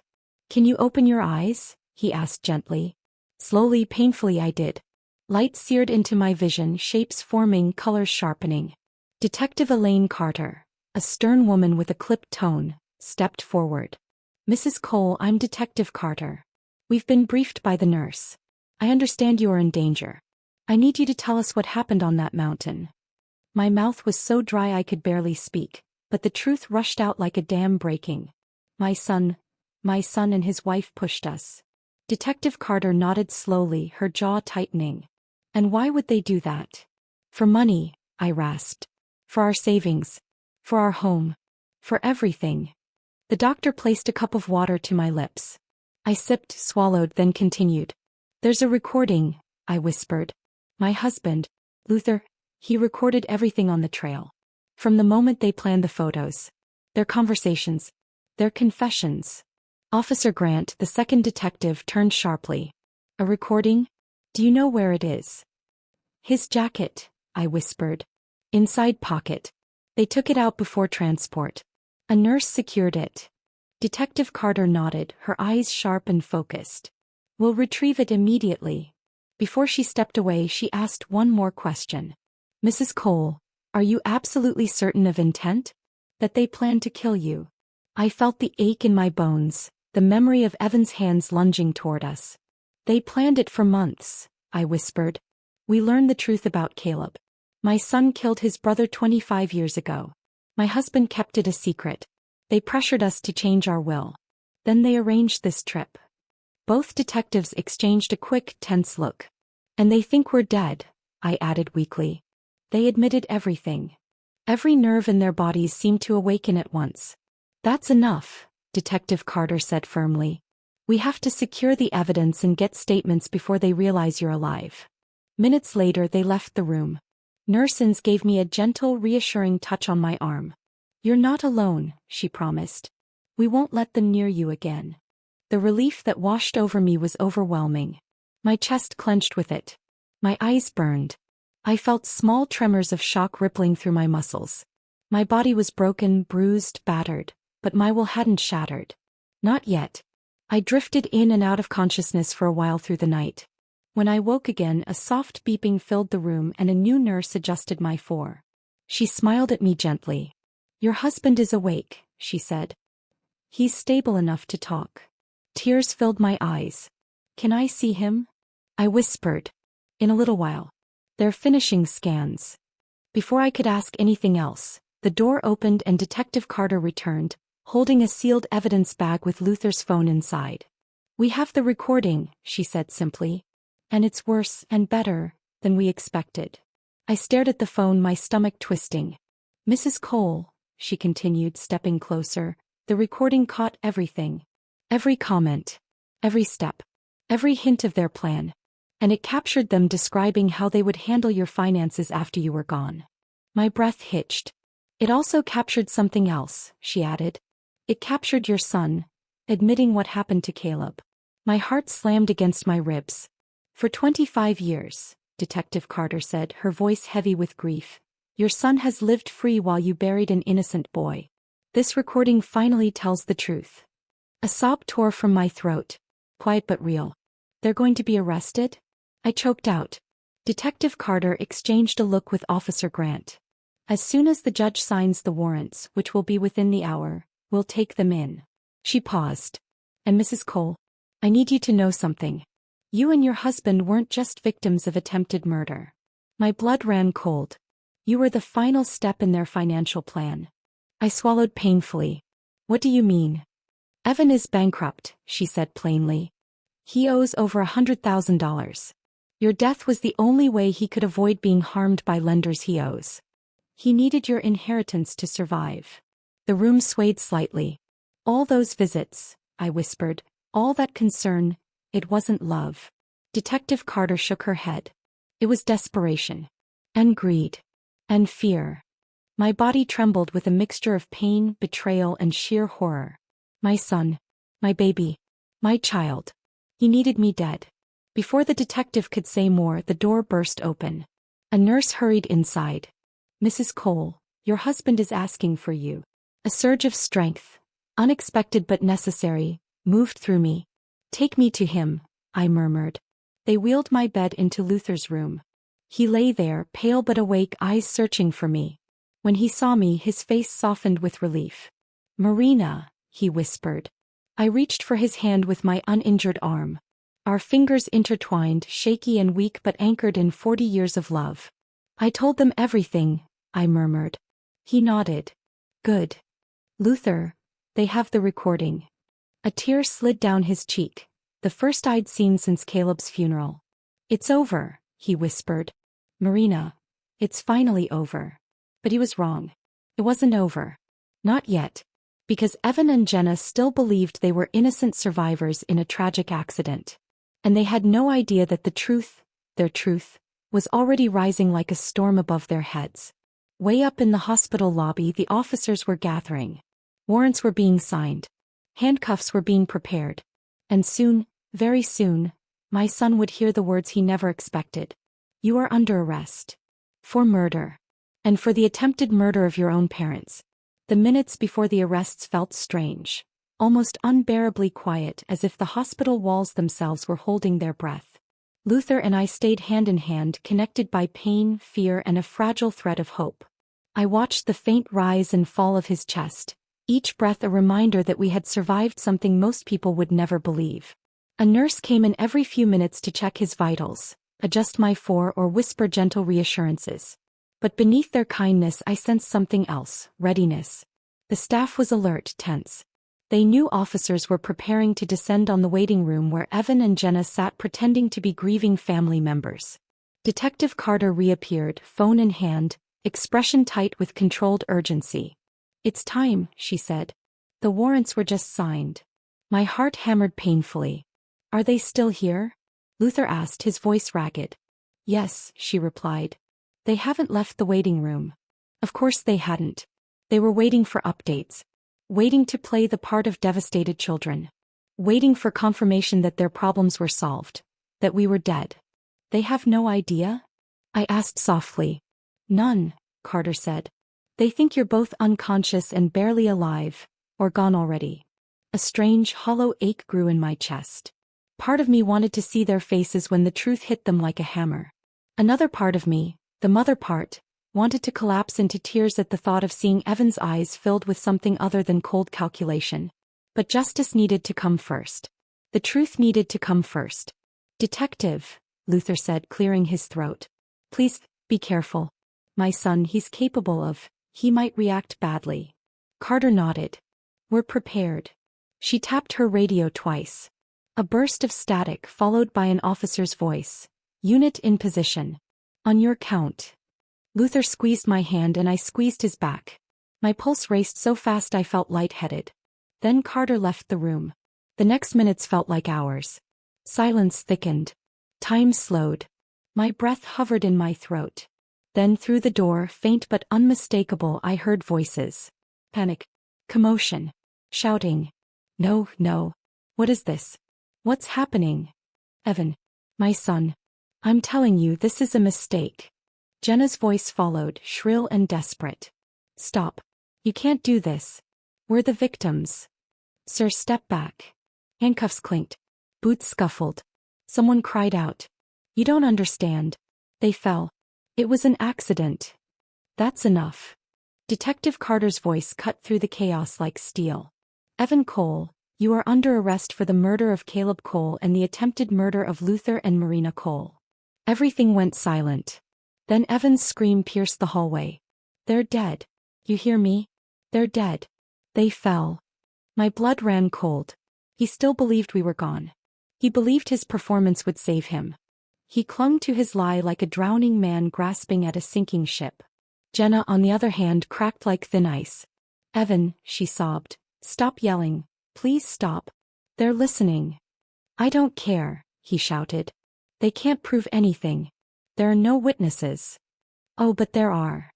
"Can you open your eyes?" he asked gently. Slowly, painfully I did. Light seared into my vision, shapes forming, colors sharpening. Detective Elaine Carter, a stern woman with a clipped tone, stepped forward. "Mrs. Cole, I'm Detective Carter. We've been briefed by the nurse. I understand you are in danger. I need you to tell us what happened on that mountain." My mouth was so dry I could barely speak, but the truth rushed out like a dam breaking. My son and his wife pushed us." Detective Carter nodded slowly, her jaw tightening. "And why would they do that?" "For money," I rasped. "For our savings. For our home. For everything." The doctor placed a cup of water to my lips. I sipped, swallowed, then continued. "There's a recording," I whispered. "My husband, Luther, he recorded everything on the trail. From the moment they planned the photos. Their conversations. Their confessions. Officer Grant, the second detective, turned sharply. A recording? Do you know where it is? His jacket, I whispered. Inside pocket. They took it out before transport. A nurse secured it. Detective Carter nodded, her eyes sharp and focused. We'll retrieve it immediately. Before she stepped away, she asked one more question. Mrs. Cole, are you absolutely certain of intent? That they plan to kill you? I felt the ache in my bones, the memory of Evan's hands lunging toward us. They planned it for months, I whispered. We learned the truth about Caleb. My son killed his brother 25 years ago. My husband kept it a secret. They pressured us to change our will. Then they arranged this trip. Both detectives exchanged a quick, tense look. And they think we're dead, I added weakly. They admitted everything. Every nerve in their bodies seemed to awaken at once. That's enough, Detective Carter said firmly. We have to secure the evidence and get statements before they realize you're alive. Minutes later they left the room. Nurse Innes gave me a gentle, reassuring touch on my arm. You're not alone, she promised. We won't let them near you again. The relief that washed over me was overwhelming. My chest clenched with it. My eyes burned. I felt small tremors of shock rippling through my muscles. My body was broken, bruised, battered, but my will hadn't shattered. Not yet. I drifted in and out of consciousness for a while through the night. When I woke again, a soft beeping filled the room and a new nurse adjusted my fore. She smiled at me gently. Your husband is awake, she said. He's stable enough to talk. Tears filled my eyes. Can I see him? I whispered. In a little while. They're finishing scans. Before I could ask anything else, the door opened and Detective Carter returned, holding a sealed evidence bag with Luther's phone inside. We have the recording, she said simply. And it's worse and better than we expected. I stared at the phone, my stomach twisting. Mrs. Cole, she continued, stepping closer, the recording caught everything. Every comment. Every step. Every hint of their plan. And it captured them describing how they would handle your finances after you were gone. My breath hitched. It also captured something else, she added. It captured your son, admitting what happened to Caleb. My heart slammed against my ribs. For 25 years, Detective Carter said, her voice heavy with grief, your son has lived free while you buried an innocent boy. This recording finally tells the truth. A sob tore from my throat. Quiet but real. They're going to be arrested? I choked out. Detective Carter exchanged a look with Officer Grant. As soon as the judge signs the warrants, which will be within the hour, we'll take them in. She paused. And Mrs. Cole, I need you to know something. You and your husband weren't just victims of attempted murder. My blood ran cold. You were the final step in their financial plan. I swallowed painfully. What do you mean? Evan is bankrupt, she said plainly. He owes over $100,000. Your death was the only way he could avoid being harmed by lenders he owes. He needed your inheritance to survive. The room swayed slightly. All those visits, I whispered, all that concern, it wasn't love. Detective Carter shook her head. It was desperation. And greed. And fear. My body trembled with a mixture of pain, betrayal, and sheer horror. My son. My baby. My child. He needed me dead. Before the detective could say more, the door burst open. A nurse hurried inside. Mrs. Cole, your husband is asking for you. A surge of strength, unexpected but necessary, moved through me. Take me to him, I murmured. They wheeled my bed into Luther's room. He lay there, pale but awake, eyes searching for me. When he saw me, his face softened with relief. Marina, he whispered. I reached for his hand with my uninjured arm. Our fingers intertwined, shaky and weak but anchored in 40 years of love. I told them everything, I murmured. He nodded. Good. Luther, they have the recording. A tear slid down his cheek, the first I'd seen since Caleb's funeral. It's over, he whispered. Marina, it's finally over. But he was wrong. It wasn't over. Not yet. Because Evan and Jenna still believed they were innocent survivors in a tragic accident. And they had no idea that the truth, their truth, was already rising like a storm above their heads. Way up in the hospital lobby, the officers were gathering. Warrants were being signed. Handcuffs were being prepared. And soon, very soon, my son would hear the words he never expected. You are under arrest. For murder. And for the attempted murder of your own parents. The minutes before the arrests felt strange. Almost unbearably quiet, as if the hospital walls themselves were holding their breath. Luther and I stayed hand in hand, connected by pain, fear, and a fragile thread of hope. I watched the faint rise and fall of his chest, each breath a reminder that we had survived something most people would never believe. A nurse came in every few minutes to check his vitals, adjust my or whisper gentle reassurances. But beneath their kindness I sensed something else, readiness. The staff was alert, tense. They knew officers were preparing to descend on the waiting room where Evan and Jenna sat pretending to be grieving family members. Detective Carter reappeared, phone in hand, expression tight with controlled urgency. It's time, she said. The warrants were just signed. My heart hammered painfully. Are they still here? Luther asked, his voice ragged. Yes, she replied. They haven't left the waiting room. Of course they hadn't. They were waiting for updates. Waiting to play the part of devastated children. Waiting for confirmation that their problems were solved. That we were dead. They have no idea? I asked softly. None, Carter said. They think you're both unconscious and barely alive, or gone already. A strange, hollow ache grew in my chest. Part of me wanted to see their faces when the truth hit them like a hammer. Another part of me, the mother part, wanted to collapse into tears at the thought of seeing Evan's eyes filled with something other than cold calculation. But justice needed to come first. The truth needed to come first. Detective, Luther said, clearing his throat. Please, be careful. My son, he's capable of, he might react badly. Carter nodded. We're prepared. She tapped her radio twice. A burst of static followed by an officer's voice. Unit in position. On your count. Luther squeezed my hand and I squeezed his back. My pulse raced so fast I felt lightheaded. Then Carter left the room. The next minutes felt like hours. Silence thickened. Time slowed. My breath hovered in my throat. Then through the door, faint but unmistakable, I heard voices. Panic. Commotion. Shouting. No, no. What is this? What's happening? Evan. My son. I'm telling you, this is a mistake. Jenna's voice followed, shrill and desperate. Stop. You can't do this. We're the victims. Sir, step back. Handcuffs clinked. Boots scuffled. Someone cried out. You don't understand. They fell. It was an accident. That's enough. Detective Carter's voice cut through the chaos like steel. Evan Cole, you are under arrest for the murder of Caleb Cole and the attempted murder of Luther and Marina Cole. Everything went silent. Then Evan's scream pierced the hallway. They're dead. You hear me? They're dead. They fell. My blood ran cold. He still believed we were gone. He believed his performance would save him. He clung to his lie like a drowning man grasping at a sinking ship. Jenna, on the other hand, cracked like thin ice. Evan, she sobbed. Stop yelling. Please stop. They're listening. I don't care, he shouted. They can't prove anything. There are no witnesses. Oh, but there are.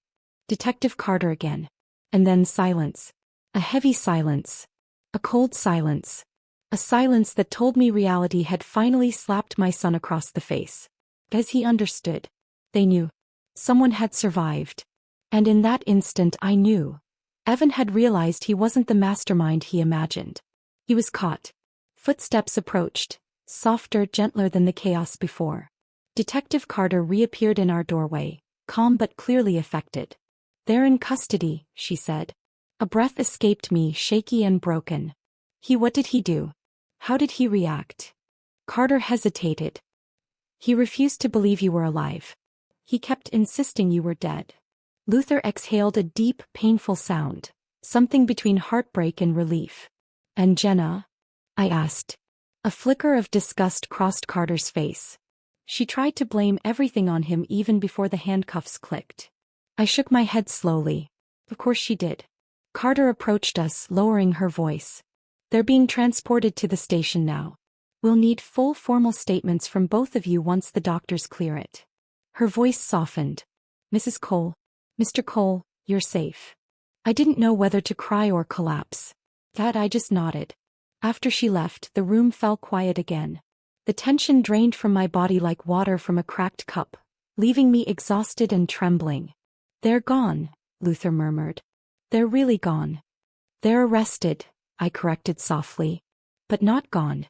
Detective Carter again. And then silence. A heavy silence. A cold silence. A silence that told me reality had finally slapped my son across the face. As he understood. They knew. Someone had survived. And in that instant I knew. Evan had realized he wasn't the mastermind he imagined. He was caught. Footsteps approached, softer, gentler than the chaos before. Detective Carter reappeared in our doorway, calm but clearly affected. They're in custody, she said. A breath escaped me, shaky and broken. What did he do? How did he react? Carter hesitated. He refused to believe you were alive. He kept insisting you were dead. Luther exhaled a deep, painful sound, something between heartbreak and relief. And Jenna? I asked. A flicker of disgust crossed Carter's face. She tried to blame everything on him even before the handcuffs clicked. I shook my head slowly. Of course she did. Carter approached us, lowering her voice. They're being transported to the station now. We'll need full formal statements from both of you once the doctors clear it. Her voice softened. Mrs. Cole. Mr. Cole, you're safe. I didn't know whether to cry or collapse. I just nodded. After she left, the room fell quiet again. The tension drained from my body like water from a cracked cup, leaving me exhausted and trembling. "They're gone," Luther murmured. "They're really gone." "They're arrested," I corrected softly. "But not gone.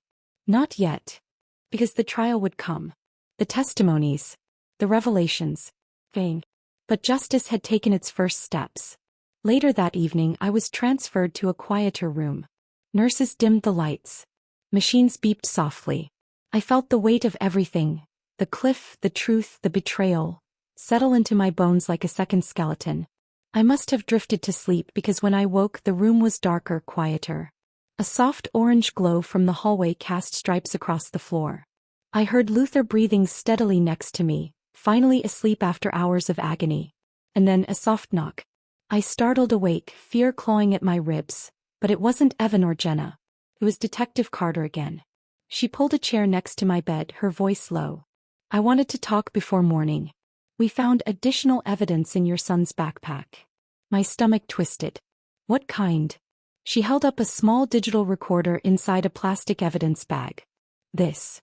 Not yet. Because the trial would come. The testimonies. The revelations. Vain. But justice had taken its first steps. Later that evening I was transferred to a quieter room. Nurses dimmed the lights. Machines beeped softly. I felt the weight of everything, the cliff, the truth, the betrayal, settle into my bones like a second skeleton. I must have drifted to sleep because when I woke the room was darker, quieter. A soft orange glow from the hallway cast stripes across the floor. I heard Luther breathing steadily next to me, finally asleep after hours of agony. And then a soft knock. I startled awake, fear clawing at my ribs, but it wasn't Evan or Jenna. It was Detective Carter again. She pulled a chair next to my bed, her voice low. "I wanted to talk before morning. We found additional evidence in your son's backpack." My stomach twisted. "What kind?" She held up a small digital recorder inside a plastic evidence bag. "This."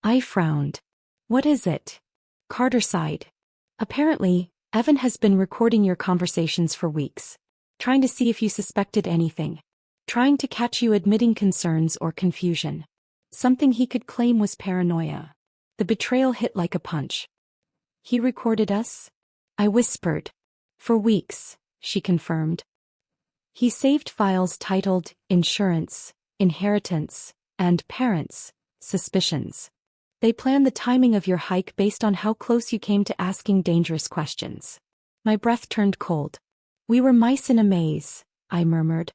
I frowned. "What is it?" Carter sighed. "Apparently, Evan has been recording your conversations for weeks, trying to see if you suspected anything, trying to catch you admitting concerns or confusion. Something he could claim was paranoia." The betrayal hit like a punch. "He recorded us?" I whispered. "For weeks," she confirmed. "He saved files titled Insurance, Inheritance, and Parents, Suspicions. They plan the timing of your hike based on how close you came to asking dangerous questions." My breath turned cold. "We were mice in a maze," I murmured.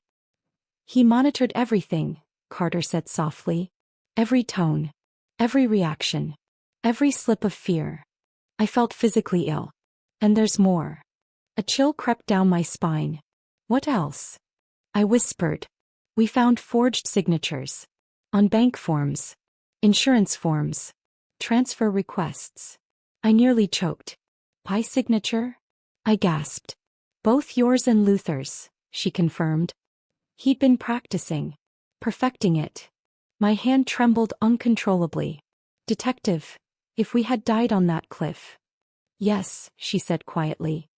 "He monitored everything," Carter said softly. "Every tone. Every reaction. Every slip of fear." I felt physically ill. "And there's more." A chill crept down my spine. "What else?" I whispered. "We found forged signatures. On bank forms. Insurance forms. Transfer requests." I nearly choked. "By signature?" I gasped. "Both yours and Luther's," she confirmed. He'd been practicing. Perfecting it. My hand trembled uncontrollably. "Detective, if we had died on that cliff." "Yes," she said quietly.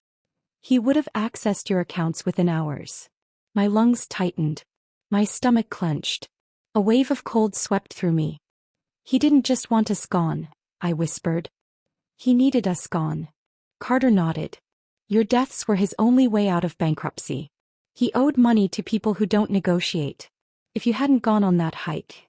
"He would have accessed your accounts within hours." My lungs tightened. My stomach clenched. A wave of cold swept through me. "He didn't just want us gone," I whispered. "He needed us gone." Carter nodded. "Your deaths were his only way out of bankruptcy. He owed money to people who don't negotiate. If you hadn't gone on that hike."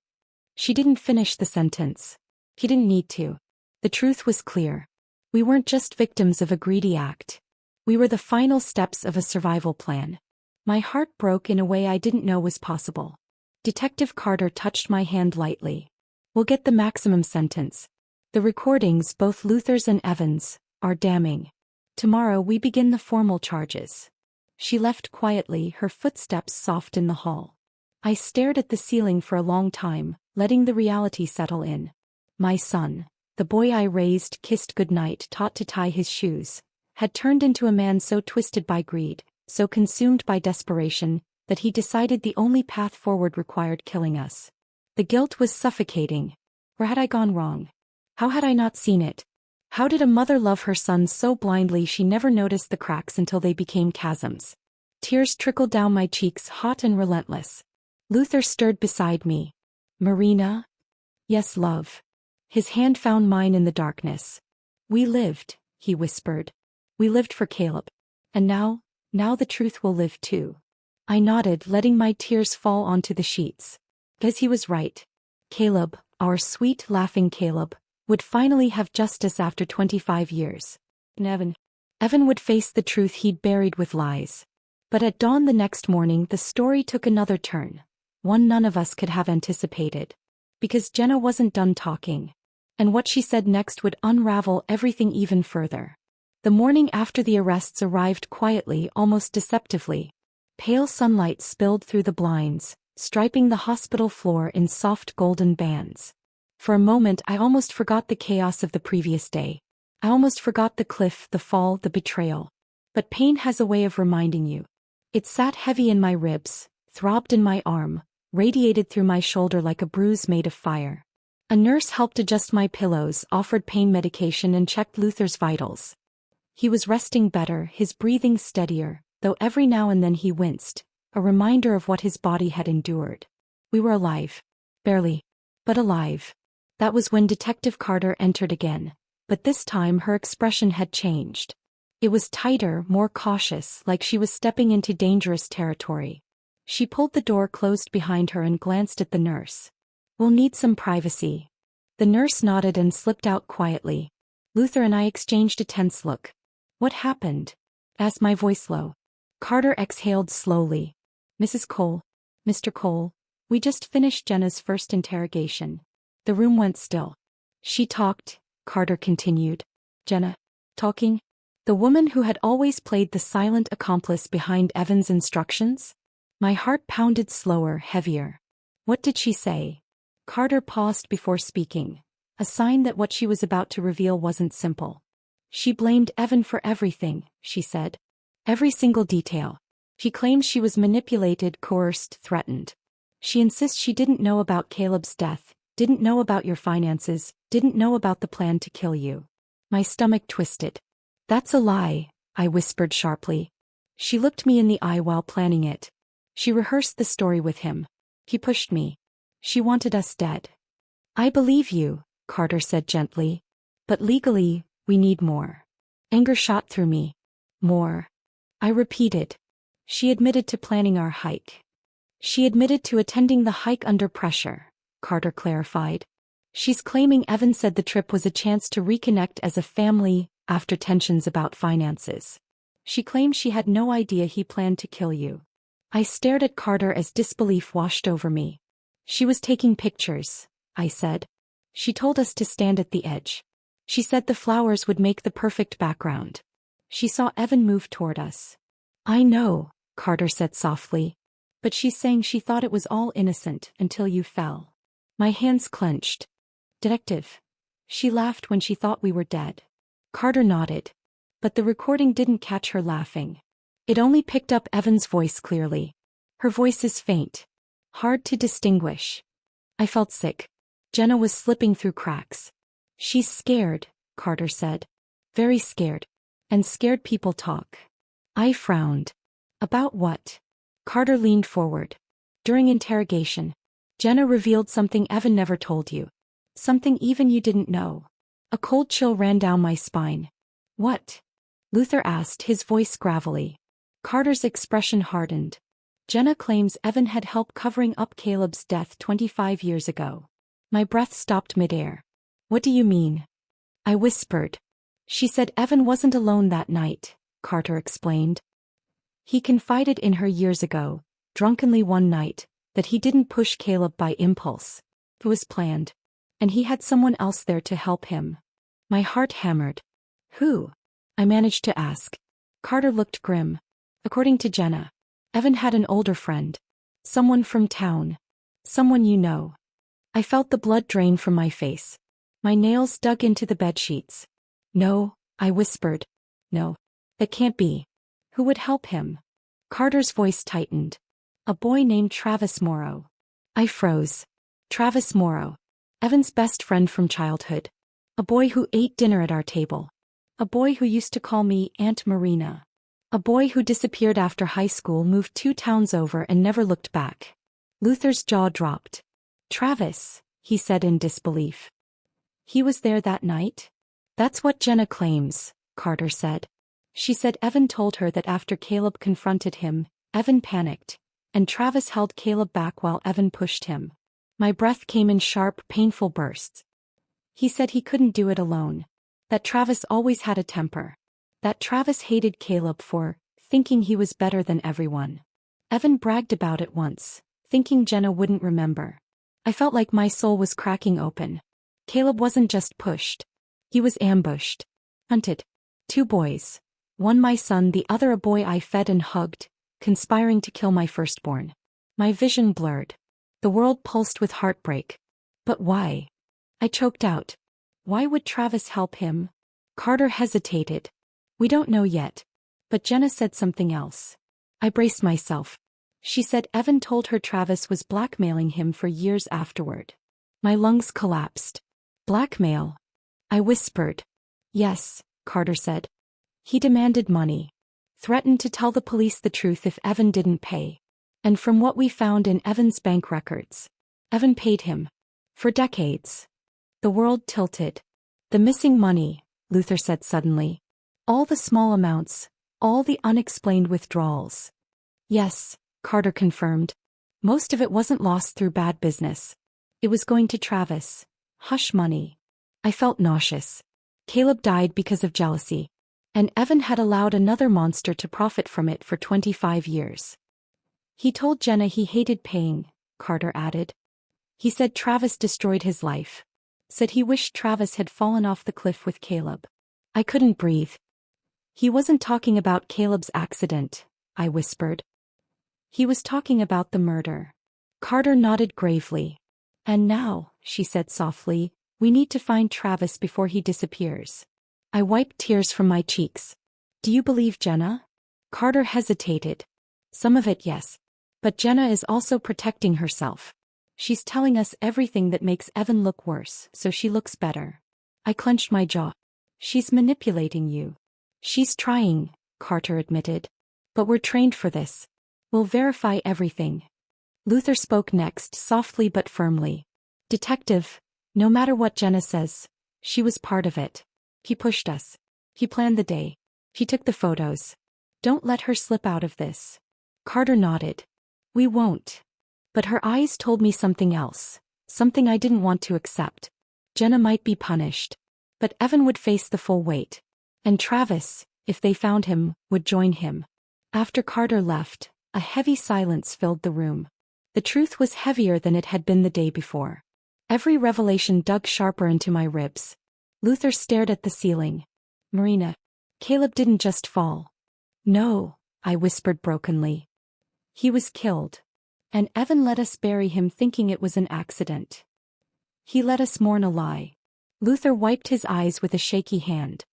She didn't finish the sentence. He didn't need to. The truth was clear. We weren't just victims of a greedy act. We were the final steps of a survival plan. My heart broke in a way I didn't know was possible. Detective Carter touched my hand lightly. "We'll get the maximum sentence. The recordings, both Luther's and Evan's, are damning. Tomorrow we begin the formal charges." She left quietly, her footsteps soft in the hall. I stared at the ceiling for a long time, letting the reality settle in. My son, the boy I raised, kissed goodnight, taught to tie his shoes, had turned into a man so twisted by greed, so consumed by desperation, that he decided the only path forward required killing us. The guilt was suffocating. Where had I gone wrong? How had I not seen it? How did a mother love her son so blindly she never noticed the cracks until they became chasms? Tears trickled down my cheeks, hot and relentless. Luther stirred beside me. "Marina?" "Yes, love." His hand found mine in the darkness. "We lived," he whispered. "We lived for Caleb. And now the truth will live too." I nodded, letting my tears fall onto the sheets. Because he was right. Caleb, our sweet, laughing Caleb, would finally have justice after 25 years. And Evan would face the truth he'd buried with lies. But at dawn the next morning the story took another turn. One none of us could have anticipated. Because Jenna wasn't done talking. And what she said next would unravel everything even further. The morning after the arrests arrived quietly, almost deceptively. Pale sunlight spilled through the blinds, striping the hospital floor in soft golden bands. For a moment I almost forgot the chaos of the previous day. I almost forgot the cliff, the fall, the betrayal. But pain has a way of reminding you. It sat heavy in my ribs, throbbed in my arm, radiated through my shoulder like a bruise made of fire. A nurse helped adjust my pillows, offered pain medication and checked Luther's vitals. He was resting better, his breathing steadier, though every now and then he winced, a reminder of what his body had endured. We were alive. Barely. But alive. That was when Detective Carter entered again, but this time her expression had changed. It was tighter, more cautious, like she was stepping into dangerous territory. She pulled the door closed behind her and glanced at the nurse. "We'll need some privacy." The nurse nodded and slipped out quietly. Luther and I exchanged a tense look. "What happened?" asked my voice low. Carter exhaled slowly. "Mrs. Cole, Mr. Cole, we just finished Jenna's first interrogation." The room went still. "She talked," Carter continued. "Jenna? Talking?" The woman who had always played the silent accomplice behind Evan's instructions? My heart pounded slower, heavier. "What did she say?" Carter paused before speaking, a sign that what she was about to reveal wasn't simple. "She blamed Evan for everything," she said. "Every single detail. She claims she was manipulated, coerced, threatened. She insists she didn't know about Caleb's death, didn't know about your finances, didn't know about the plan to kill you." My stomach twisted. "That's a lie," I whispered sharply. "She looked me in the eye while planning it. She rehearsed the story with him. He pushed me. She wanted us dead." "I believe you," Carter said gently. "But legally, we need more." Anger shot through me. "More?" I repeated. "She admitted to planning our hike." "She admitted to attending the hike under pressure," Carter clarified. "She's claiming Evan said the trip was a chance to reconnect as a family after tensions about finances. She claims she had no idea he planned to kill you." I stared at Carter as disbelief washed over me. "She was taking pictures," I said. "She told us to stand at the edge. She said the flowers would make the perfect background. She saw Evan move toward us." "I know," Carter said softly. "But she's saying she thought it was all innocent until you fell." My hands clenched. "Detective." She laughed when she thought we were dead. Carter nodded. But the recording didn't catch her laughing. It only picked up Evan's voice clearly. Her voice is faint. Hard to distinguish. I felt sick. Jenna was slipping through cracks. "She's scared," Carter said. "Very scared. And scared people talk." I frowned. "About what?" Carter leaned forward. "During interrogation, Jenna revealed something Evan never told you. Something even you didn't know." A cold chill ran down my spine. "What?" Luther asked, his voice gravelly. Carter's expression hardened. "Jenna claims Evan had help covering up Caleb's death 25 years ago." My breath stopped midair. "What do you mean?" I whispered. "She said Evan wasn't alone that night," Carter explained. "He confided in her years ago, drunkenly one night, that he didn't push Caleb by impulse. It was planned. And he had someone else there to help him." My heart hammered. "Who?" I managed to ask. Carter looked grim. "According to Jenna, Evan had an older friend. Someone from town. Someone you know." I felt the blood drain from my face. My nails dug into the bedsheets. "No," I whispered. "No. That can't be. Who would help him?" Carter's voice tightened. "A boy named Travis Morrow." I froze. Travis Morrow. Evan's best friend from childhood. A boy who ate dinner at our table. A boy who used to call me Aunt Marina. A boy who disappeared after high school, moved 2 towns over and never looked back. Luther's jaw dropped. "Travis," he said in disbelief. "He was there that night?" "That's what Jenna claims," Carter said. "She said Evan told her that after Caleb confronted him, Evan panicked, and Travis held Caleb back while Evan pushed him." My breath came in sharp, painful bursts. "He said he couldn't do it alone. That Travis always had a temper. That Travis hated Caleb for thinking he was better than everyone. Evan bragged about it once, thinking Jenna wouldn't remember." I felt like my soul was cracking open. Caleb wasn't just pushed. He was ambushed. Hunted. 2 boys. One my son, the other a boy I fed and hugged, conspiring to kill my firstborn. My vision blurred. The world pulsed with heartbreak. "But why?" I choked out. "Why would Travis help him?" Carter hesitated. "We don't know yet. But Jenna said something else. I braced myself. She said Evan told her Travis was blackmailing him for years afterward. My lungs collapsed. Blackmail? I whispered. Yes, Carter said. He demanded money. Threatened to tell the police the truth if Evan didn't pay. And from what we found in Evan's bank records, Evan paid him. For decades. The world tilted. The missing money, Luther said suddenly. All the small amounts, all the unexplained withdrawals. Yes, Carter confirmed. Most of it wasn't lost through bad business. It was going to Travis. Hush money. I felt nauseous. Caleb died because of jealousy. And Evan had allowed another monster to profit from it for 25 years. He told Jenna he hated paying, Carter added. He said Travis destroyed his life. Said he wished Travis had fallen off the cliff with Caleb. I couldn't breathe. He wasn't talking about Caleb's accident, I whispered. He was talking about the murder. Carter nodded gravely. And now, she said softly, we need to find Travis before he disappears. I wiped tears from my cheeks. Do you believe Jenna? Carter hesitated. Some of it, yes. But Jenna is also protecting herself. She's telling us everything that makes Evan look worse, so she looks better. I clenched my jaw. She's manipulating you. She's trying, Carter admitted. But we're trained for this. We'll verify everything. Luther spoke next, softly but firmly. Detective, no matter what Jenna says, she was part of it. He pushed us. He planned the day. He took the photos. Don't let her slip out of this. Carter nodded. We won't. But her eyes told me something else. Something I didn't want to accept. Jenna might be punished. But Evan would face the full weight. And Travis, if they found him, would join him. After Carter left, a heavy silence filled the room. The truth was heavier than it had been the day before. Every revelation dug sharper into my ribs. Luther stared at the ceiling. Marina. Caleb didn't just fall. No, I whispered brokenly. He was killed. And Evan let us bury him thinking it was an accident. He let us mourn a lie. Luther wiped his eyes with a shaky hand.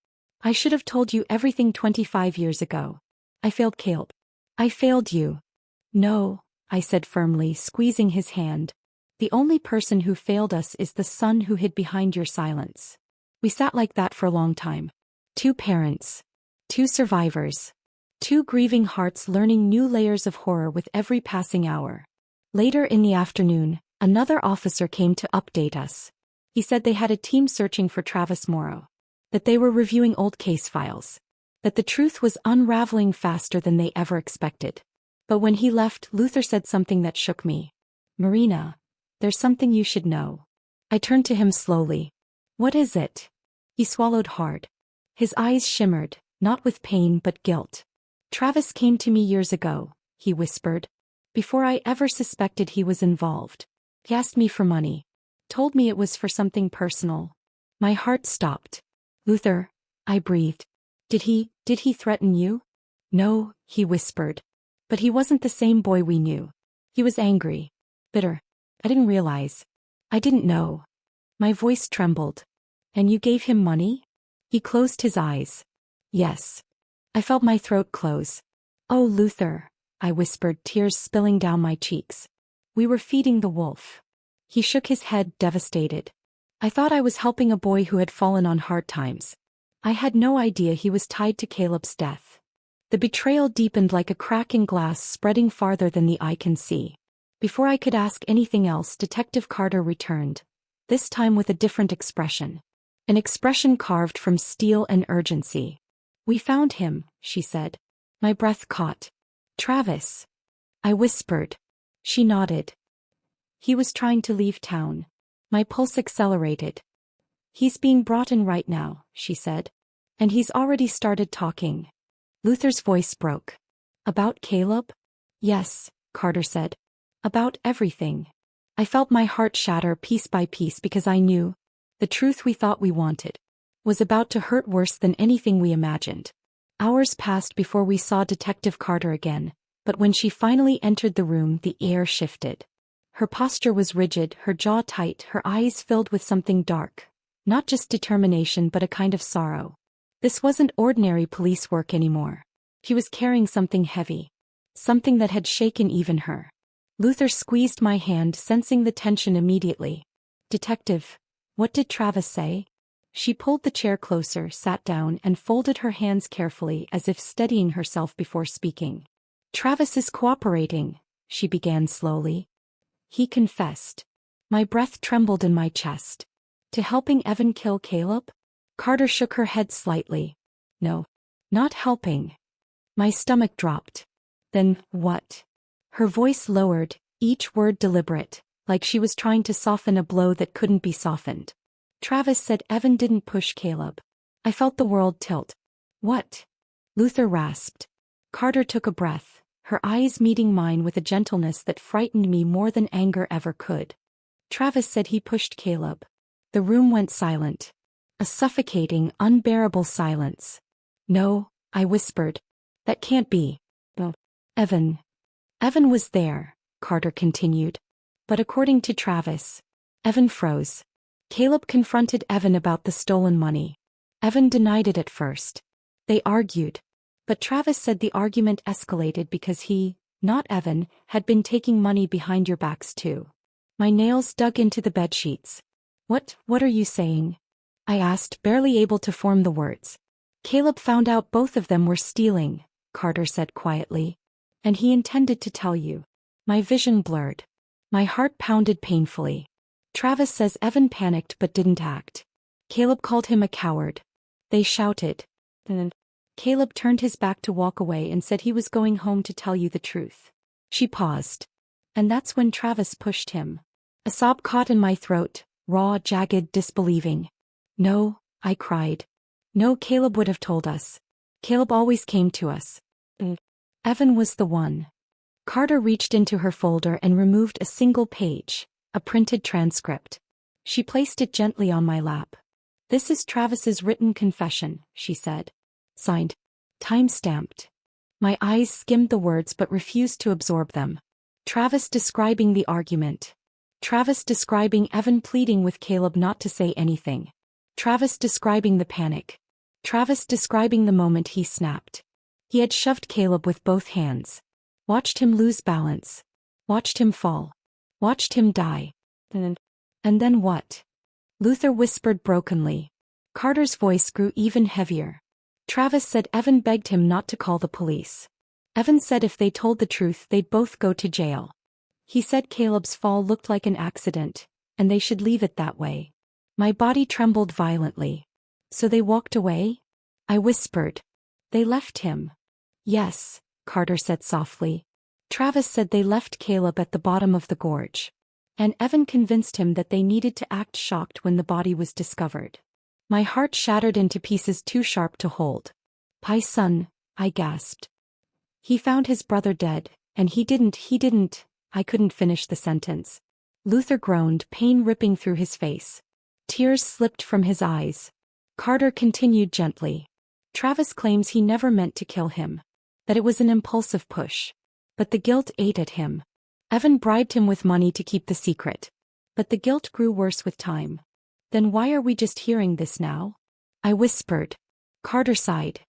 I should have told you everything 25 years ago. I failed Caleb. I failed you. No, I said firmly, squeezing his hand. The only person who failed us is the son who hid behind your silence. We sat like that for a long time. 2 parents. 2 survivors. 2 grieving hearts learning new layers of horror with every passing hour. Later in the afternoon, another officer came to update us. He said they had a team searching for Travis Morrow. That they were reviewing old case files. That the truth was unraveling faster than they ever expected. But when he left, Luther said something that shook me. Marina, there's something you should know. I turned to him slowly. What is it? He swallowed hard. His eyes shimmered, not with pain but guilt. Travis came to me years ago, he whispered. Before I ever suspected he was involved. He asked me for money. Told me it was for something personal. My heart stopped. Luther, I breathed. Did he threaten you? No, he whispered. But he wasn't the same boy we knew. He was angry. Bitter. I didn't realize. I didn't know. My voice trembled. And you gave him money? He closed his eyes. Yes. I felt my throat close. Oh, Luther, I whispered, tears spilling down my cheeks. We were feeding the wolf. He shook his head, devastated. I thought I was helping a boy who had fallen on hard times. I had no idea he was tied to Caleb's death. The betrayal deepened like a crack in glass, spreading farther than the eye can see. Before I could ask anything else, Detective Carter returned. This time with a different expression. An expression carved from steel and urgency. We found him, she said. My breath caught. Travis. I whispered. She nodded. He was trying to leave town. My pulse accelerated. He's being brought in right now, she said. And he's already started talking. Luther's voice broke. About Caleb? Yes, Carter said. About everything. I felt my heart shatter piece by piece because I knew the truth we thought we wanted was about to hurt worse than anything we imagined. Hours passed before we saw Detective Carter again, but when she finally entered the room, the air shifted. Her posture was rigid, her jaw tight, her eyes filled with something dark. Not just determination but a kind of sorrow. This wasn't ordinary police work anymore. She was carrying something heavy. something that had shaken even her. Luther squeezed my hand, sensing the tension immediately. Detective, what did Travis say? She pulled the chair closer, sat down, and folded her hands carefully as if steadying herself before speaking. Travis is cooperating, she began slowly. He confessed. My breath trembled in my chest. To helping Evan kill Caleb? Carter shook her head slightly. No. Not helping. My stomach dropped. Then, what? Her voice lowered, each word deliberate, like she was trying to soften a blow that couldn't be softened. Travis said Evan didn't push Caleb. I felt the world tilt. What? Luther rasped. Carter took a breath, her eyes meeting mine with a gentleness that frightened me more than anger ever could. Travis said he pushed Caleb. The room went silent. A suffocating, unbearable silence. No, I whispered. That can't be. No. Evan. Evan was there, Carter continued. But according to Travis, Evan froze. Caleb confronted Evan about the stolen money. Evan denied it at first. They argued. But Travis said the argument escalated because he, not Evan, had been taking money behind your backs too. My nails dug into the bedsheets. What are you saying? I asked, barely able to form the words. Caleb found out both of them were stealing, Carter said quietly. And he intended to tell you. My vision blurred. My heart pounded painfully. Travis says Evan panicked but didn't act. Caleb called him a coward. They shouted. Then Caleb turned his back to walk away and said he was going home to tell you the truth. She paused. And that's when Travis pushed him. A sob caught in my throat, raw, jagged, disbelieving. No, I cried. No, Caleb would have told us. Caleb always came to us. Evan was the one. Carter reached into her folder and removed a single page, a printed transcript. She placed it gently on my lap. This is Travis's written confession, she said. Signed. Time-stamped. My eyes skimmed the words but refused to absorb them. Travis describing the argument. Travis describing Evan pleading with Caleb not to say anything. Travis describing the panic. Travis describing the moment he snapped. He had shoved Caleb with both hands. Watched him lose balance. Watched him fall. Watched him die. And then what? Luther whispered brokenly. Carter's voice grew even heavier. Travis said Evan begged him not to call the police. Evan said if they told the truth they'd both go to jail. He said Caleb's fall looked like an accident, and they should leave it that way. My body trembled violently. So they walked away? I whispered. They left him. Yes, Carter said softly. Travis said they left Caleb at the bottom of the gorge. And Evan convinced him that they needed to act shocked when the body was discovered. My heart shattered into pieces too sharp to hold. My son, I gasped. He found his brother dead, and he didn't. I couldn't finish the sentence. Luther groaned, pain ripping through his face. Tears slipped from his eyes. Carter continued gently. Travis claims he never meant to kill him. That it was an impulsive push. But the guilt ate at him. Evan bribed him with money to keep the secret. But the guilt grew worse with time. Then why are we just hearing this now? I whispered. Carter sighed.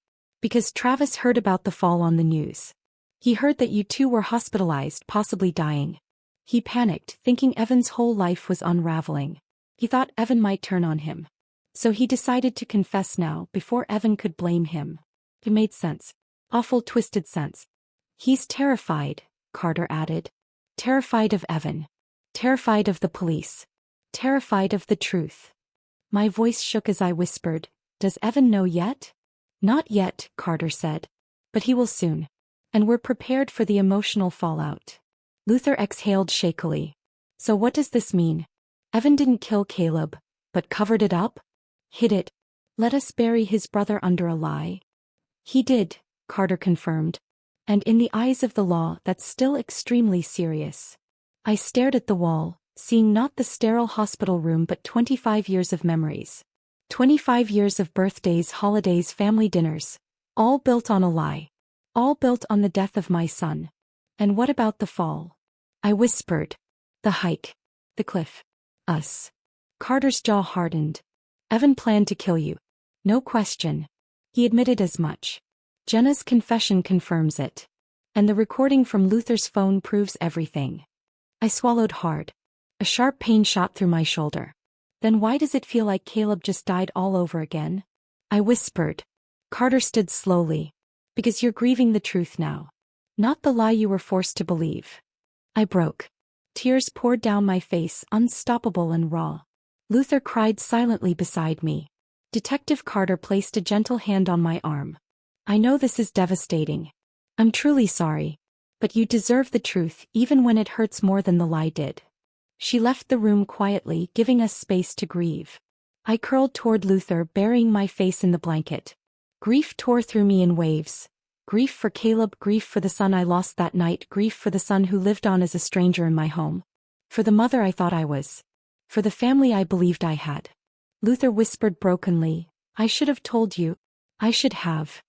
Because Travis heard about the fall on the news. He heard that you two were hospitalized, possibly dying. He panicked, thinking Evan's whole life was unraveling. He thought Evan might turn on him. So he decided to confess now, before Evan could blame him. It made sense. Awful twisted sense. He's terrified, Carter added. Terrified of Evan. Terrified of the police. Terrified of the truth. My voice shook as I whispered, Does Evan know yet? Not yet, Carter said. But he will soon. And we're prepared for the emotional fallout. Luther exhaled shakily. So what does this mean? Evan didn't kill Caleb, but covered it up? Hid it. Let us bury his brother under a lie. He did, Carter confirmed. And in the eyes of the law, that's still extremely serious. I stared at the wall, seeing not the sterile hospital room but 25 years of memories. 25 years of birthdays, holidays, family dinners. All built on a lie. All built on the death of my son. And what about the fall? I whispered. The hike. The cliff. Us. Carter's jaw hardened. Evan planned to kill you. No question. He admitted as much. Jenna's confession confirms it. And the recording from Luther's phone proves everything. I swallowed hard. A sharp pain shot through my shoulder. Then why does it feel like Caleb just died all over again? I whispered. Carter stood slowly. Because you're grieving the truth now. Not the lie you were forced to believe. I broke. Tears poured down my face, unstoppable and raw. Luther cried silently beside me. Detective Carter placed a gentle hand on my arm. I know this is devastating. I'm truly sorry. But you deserve the truth even when it hurts more than the lie did. She left the room quietly, giving us space to grieve. I curled toward Luther, burying my face in the blanket. Grief tore through me in waves. Grief for Caleb, grief for the son I lost that night, grief for the son who lived on as a stranger in my home. For the mother I thought I was. For the family I believed I had. Luther whispered brokenly, I should have told you. I should have.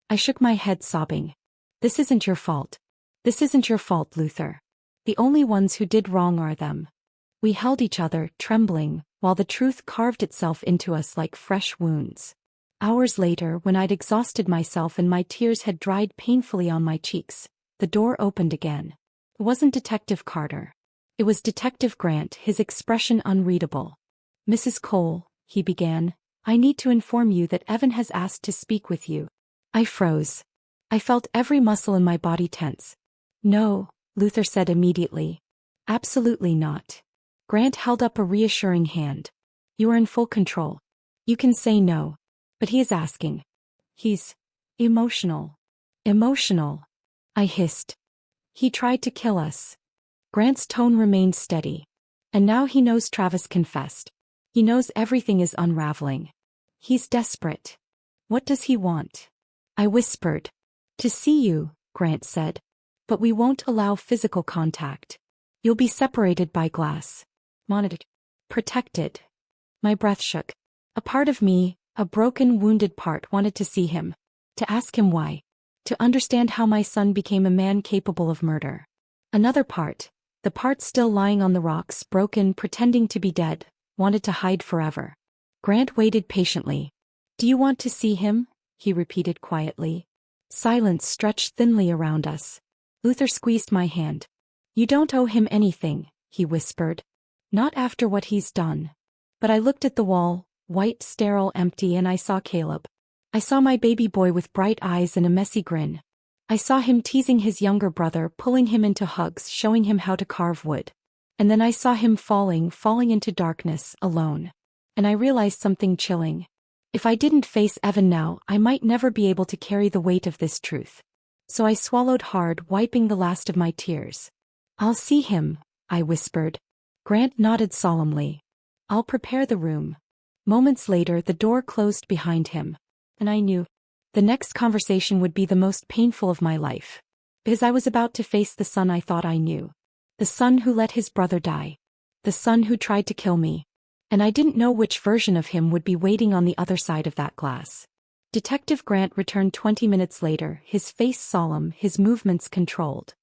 I shook my head, sobbing. This isn't your fault. This isn't your fault, Luther. The only ones who did wrong are them. We held each other, trembling, while the truth carved itself into us like fresh wounds. Hours later, when I'd exhausted myself and my tears had dried painfully on my cheeks, the door opened again. It wasn't Detective Carter. It was Detective Grant, his expression unreadable. Mrs. Cole, he began, I need to inform you that Evan has asked to speak with you. I froze. I felt every muscle in my body tense. No, Luther said immediately. Absolutely not. Grant held up a reassuring hand. You are in full control. You can say no. But he is asking. He's emotional. Emotional. I hissed. He tried to kill us. Grant's tone remained steady. And now he knows Travis confessed. He knows everything is unraveling. He's desperate. What does he want? I whispered. To see you, Grant said. But we won't allow physical contact. You'll be separated by glass. Monitored. Protected. My breath shook. A part of me, a broken, wounded part, wanted to see him. To ask him why. To understand how my son became a man capable of murder. Another part, the part still lying on the rocks, broken, pretending to be dead, wanted to hide forever. Grant waited patiently. Do you want to see him? He repeated quietly. Silence stretched thinly around us. Luther squeezed my hand. You don't owe him anything, he whispered. Not after what he's done. But I looked at the wall, white, sterile, empty, and I saw Caleb. I saw my baby boy with bright eyes and a messy grin. I saw him teasing his younger brother, pulling him into hugs, showing him how to carve wood. And then I saw him falling into darkness, alone. And I realized something chilling. If I didn't face Evan now, I might never be able to carry the weight of this truth. So I swallowed hard, wiping the last of my tears. I'll see him, I whispered. Grant nodded solemnly. I'll prepare the room. Moments later, the door closed behind him. And I knew the next conversation would be the most painful of my life. Because I was about to face the son I thought I knew. The son who let his brother die. The son who tried to kill me. And I didn't know which version of him would be waiting on the other side of that glass. Detective Grant returned 20 minutes later, his face solemn, his movements controlled.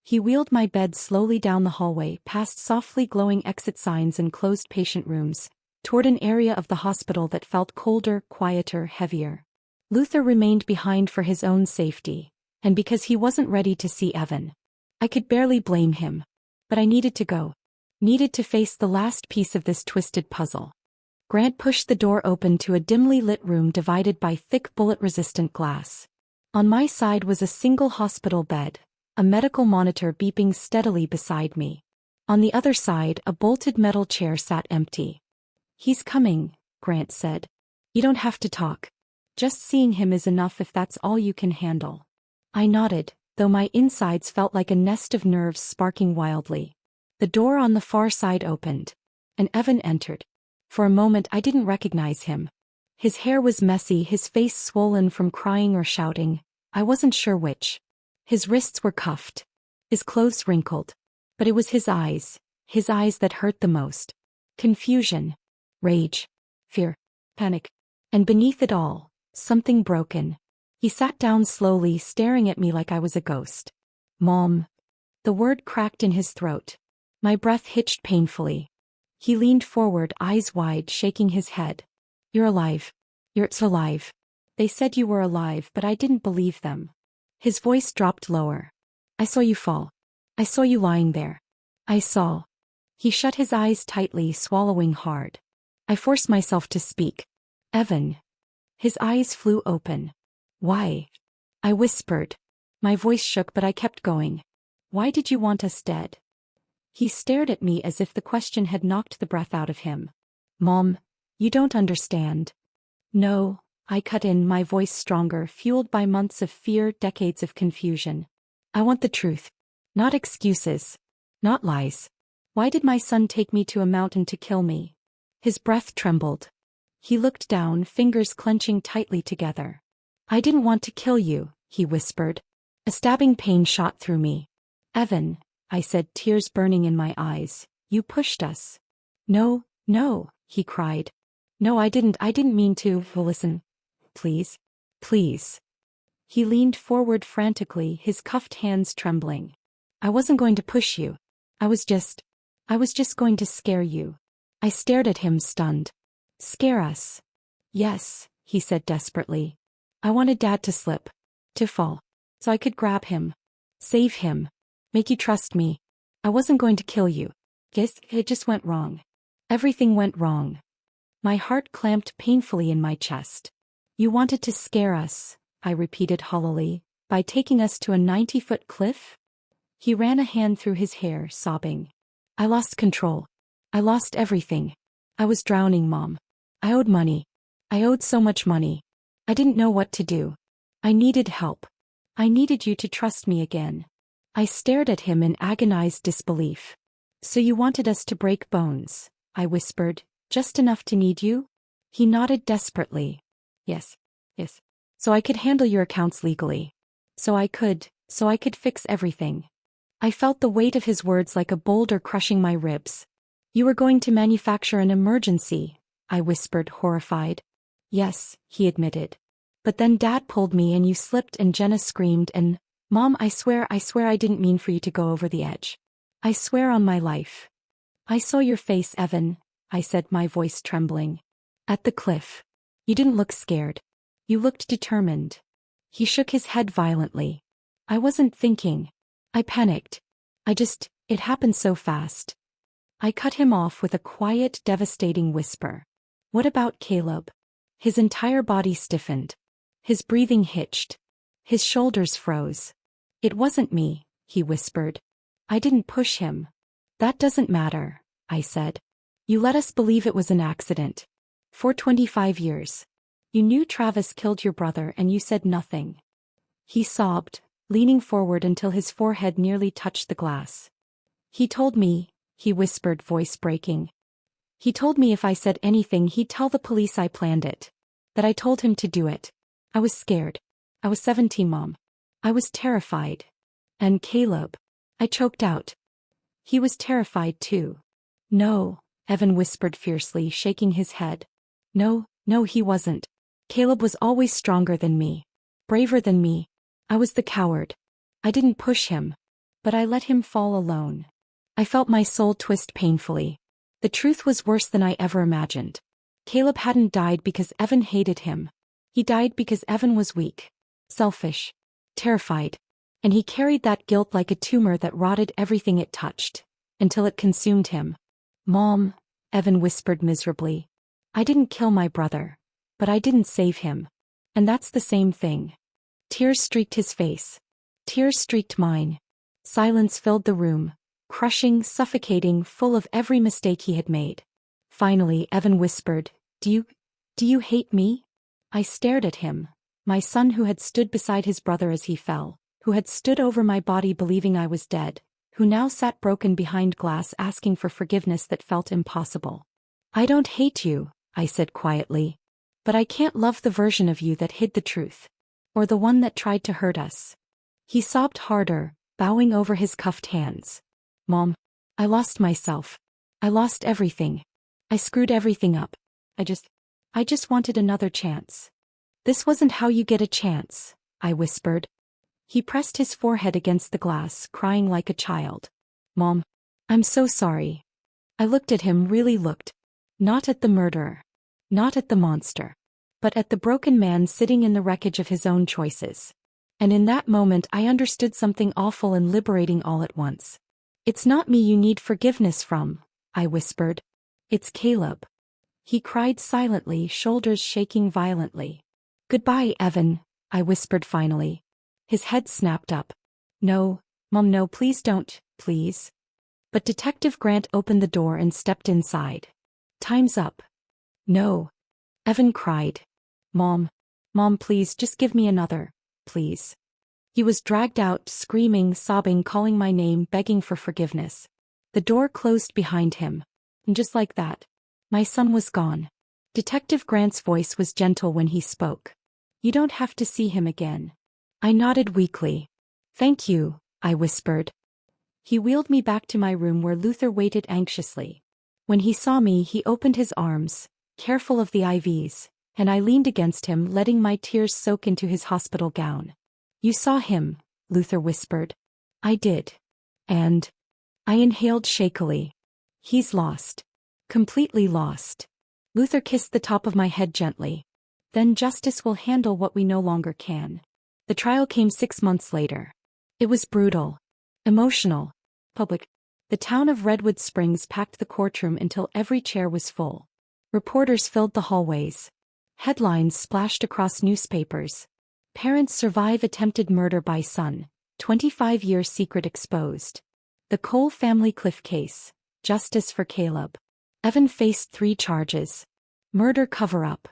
He wheeled my bed slowly down the hallway, past softly glowing exit signs and closed patient rooms, toward an area of the hospital that felt colder, quieter, heavier. Luther remained behind for his own safety, and because he wasn't ready to see Evan. I could barely blame him. But I needed to go. Needed to face the last piece of this twisted puzzle. Grant pushed the door open to a dimly lit room divided by thick bullet-resistant glass. On my side was a single hospital bed, a medical monitor beeping steadily beside me. On the other side, a bolted metal chair sat empty. He's coming, Grant said. You don't have to talk. Just seeing him is enough if that's all you can handle. I nodded, though my insides felt like a nest of nerves sparking wildly. The door on the far side opened, and Evan entered. For a moment I didn't recognize him. His hair was messy, his face swollen from crying or shouting. I wasn't sure which. His wrists were cuffed. His clothes wrinkled. But it was his eyes that hurt the most. Confusion. Rage. Fear. Panic. And beneath it all, something broken. He sat down slowly, staring at me like I was a ghost. Mom. The word cracked in his throat. My breath hitched painfully. He leaned forward, eyes wide, shaking his head. You're alive. You're alive. They said you were alive, but I didn't believe them. His voice dropped lower. I saw you fall. I saw you lying there. I saw. He shut his eyes tightly, swallowing hard. I forced myself to speak. Evan. His eyes flew open. Why? I whispered. My voice shook, but I kept going. Why did you want us dead? He stared at me as if the question had knocked the breath out of him. Mom, you don't understand. No, I cut in, my voice stronger, fueled by months of fear, decades of confusion. I want the truth. Not excuses. Not lies. Why did my son take me to a mountain to kill me? His breath trembled. He looked down, fingers clenching tightly together. I didn't want to kill you, he whispered. A stabbing pain shot through me. Evan, I said, tears burning in my eyes, you pushed us. No, no, he cried. No, I didn't mean to. Listen. Please. Please. He leaned forward frantically, his cuffed hands trembling. I wasn't going to push you. I was just going to scare you. I stared at him, stunned. Scare us? Yes, he said desperately. I wanted Dad to slip. To fall. So I could grab him. Save him. Make you trust me. I wasn't going to kill you. Guess it just went wrong. Everything went wrong. My heart clamped painfully in my chest. You wanted to scare us, I repeated hollowly, by taking us to a 90-foot cliff? He ran a hand through his hair, sobbing. I lost control. I lost everything. I was drowning, Mom. I owed money. I owed so much money. I didn't know what to do. I needed help. I needed you to trust me again. I stared at him in agonized disbelief. So you wanted us to break bones, I whispered, just enough to need you? He nodded desperately. Yes. So I could handle your accounts legally. So I could fix everything. I felt the weight of his words like a boulder crushing my ribs. You were going to manufacture an emergency, I whispered, horrified. Yes, he admitted. But then Dad pulled me and you slipped and Jenna screamed and, Mom, I swear I didn't mean for you to go over the edge. I swear on my life. I saw your face, Evan, I said, my voice trembling. At the cliff. You didn't look scared. You looked determined. He shook his head violently. I wasn't thinking. I panicked. It happened so fast. I cut him off with a quiet, devastating whisper. What about Caleb? His entire body stiffened. His breathing hitched. His shoulders froze. It wasn't me, he whispered. I didn't push him. That doesn't matter, I said. You let us believe it was an accident. For 25 years. You knew Travis killed your brother and you said nothing. He sobbed, leaning forward until his forehead nearly touched the glass. He told me, he whispered, voice breaking. He told me if I said anything he'd tell the police I planned it. That I told him to do it. I was scared. I was 17, Mom. I was terrified. And Caleb. I choked out. He was terrified too. No, Evan whispered fiercely, shaking his head. No, he wasn't. Caleb was always stronger than me. Braver than me. I was the coward. I didn't push him. But I let him fall alone. I felt my soul twist painfully. The truth was worse than I ever imagined. Caleb hadn't died because Evan hated him. He died because Evan was weak. Selfish. Terrified. And he carried that guilt like a tumor that rotted everything it touched. Until it consumed him. Mom, Evan whispered miserably. I didn't kill my brother. But I didn't save him. And that's the same thing. Tears streaked his face. Tears streaked mine. Silence filled the room. Crushing, suffocating, full of every mistake he had made. Finally, Evan whispered, Do you hate me? I stared at him. My son who had stood beside his brother as he fell. Who had stood over my body believing I was dead. Who now sat broken behind glass asking for forgiveness that felt impossible. I don't hate you, I said quietly. But I can't love the version of you that hid the truth. Or the one that tried to hurt us. He sobbed harder, bowing over his cuffed hands. Mom, I lost myself. I lost everything. I screwed everything up. I just wanted another chance. This wasn't how you get a chance, I whispered. He pressed his forehead against the glass, crying like a child. Mom, I'm so sorry. I looked at him, really looked. Not at the murderer. Not at the monster. But at the broken man sitting in the wreckage of his own choices. And in that moment I understood something awful and liberating all at once. "It's not me you need forgiveness from," I whispered. "It's Caleb." He cried silently, shoulders shaking violently. "Goodbye, Evan," I whispered finally. His head snapped up. "No, Mom, no, please don't, please." But Detective Grant opened the door and stepped inside. "Time's up." "No," Evan cried. Mom, please, just give me another, please." He was dragged out, screaming, sobbing, calling my name, begging for forgiveness. The door closed behind him. And just like that, my son was gone. Detective Grant's voice was gentle when he spoke. "You don't have to see him again." I nodded weakly. "Thank you," I whispered. He wheeled me back to my room where Luther waited anxiously. When he saw me, he opened his arms, careful of the IVs, and I leaned against him, letting my tears soak into his hospital gown. "You saw him," Luther whispered. "I did." And I inhaled shakily. "He's lost. Completely lost." Luther kissed the top of my head gently. "Then justice will handle what we no longer can." The trial came 6 months later. It was brutal, emotional, public. The town of Redwood Springs packed the courtroom until every chair was full. Reporters filled the hallways. Headlines splashed across newspapers. "Parents survive attempted murder by son. 25-year secret exposed." The Cole family cliff case. Justice for Caleb. Evan faced 3 charges. Murder cover-up.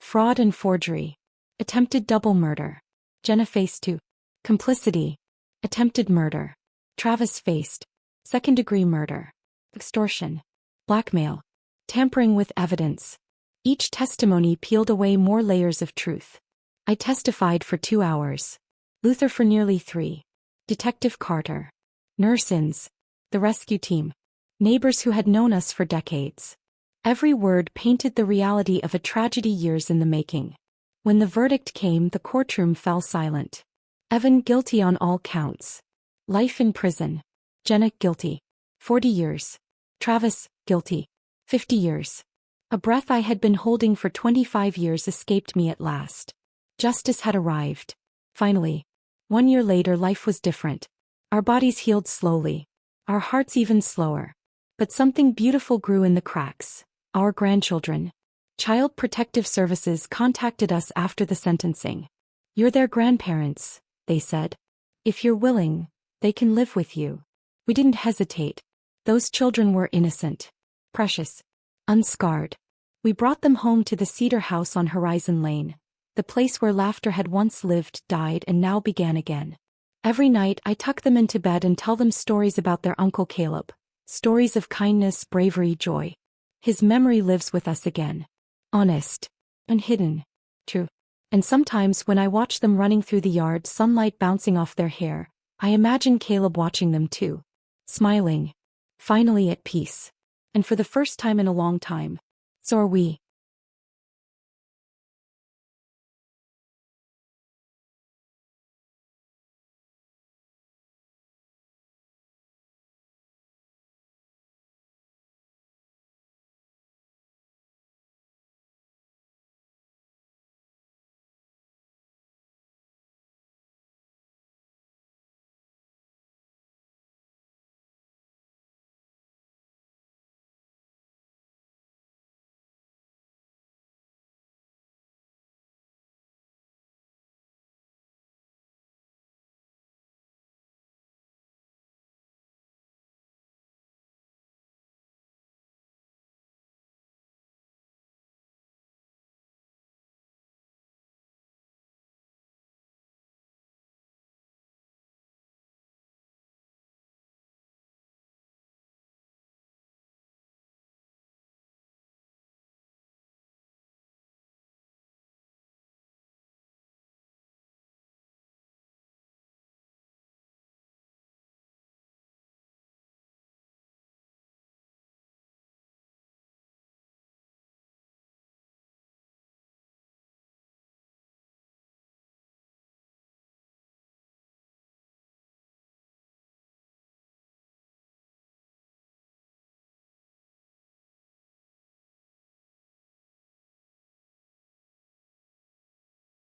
Fraud and forgery. Attempted double murder. Jenna faced 2. Complicity. Attempted murder. Travis faced second-degree murder. Extortion. Blackmail. Tampering with evidence. Each testimony peeled away more layers of truth. I testified for 2 hours. Luther for nearly 3. Detective Carter. Nurse-ins. The rescue team. Neighbors who had known us for decades. Every word painted the reality of a tragedy years in the making. When the verdict came, the courtroom fell silent. Evan guilty on all counts. Life in prison. Jenna guilty. 40 years. Travis guilty. 50 years. A breath I had been holding for 25 years escaped me at last. Justice had arrived. Finally. 1 year later, life was different. Our bodies healed slowly. Our hearts even slower. But something beautiful grew in the cracks. Our grandchildren. Child Protective Services contacted us after the sentencing. "You're their grandparents," they said. "If you're willing, they can live with you." We didn't hesitate. Those children were innocent. Precious. Unscarred. We brought them home to the Cedar House on Horizon Lane. The place where laughter had once lived, died, and now began again. Every night I tuck them into bed and tell them stories about their Uncle Caleb. Stories of kindness, bravery, joy. His memory lives with us again. Honest. Unhidden. True. And sometimes when I watch them running through the yard, sunlight bouncing off their hair, I imagine Caleb watching them too. Smiling. Finally at peace. And for the first time in a long time. So are we.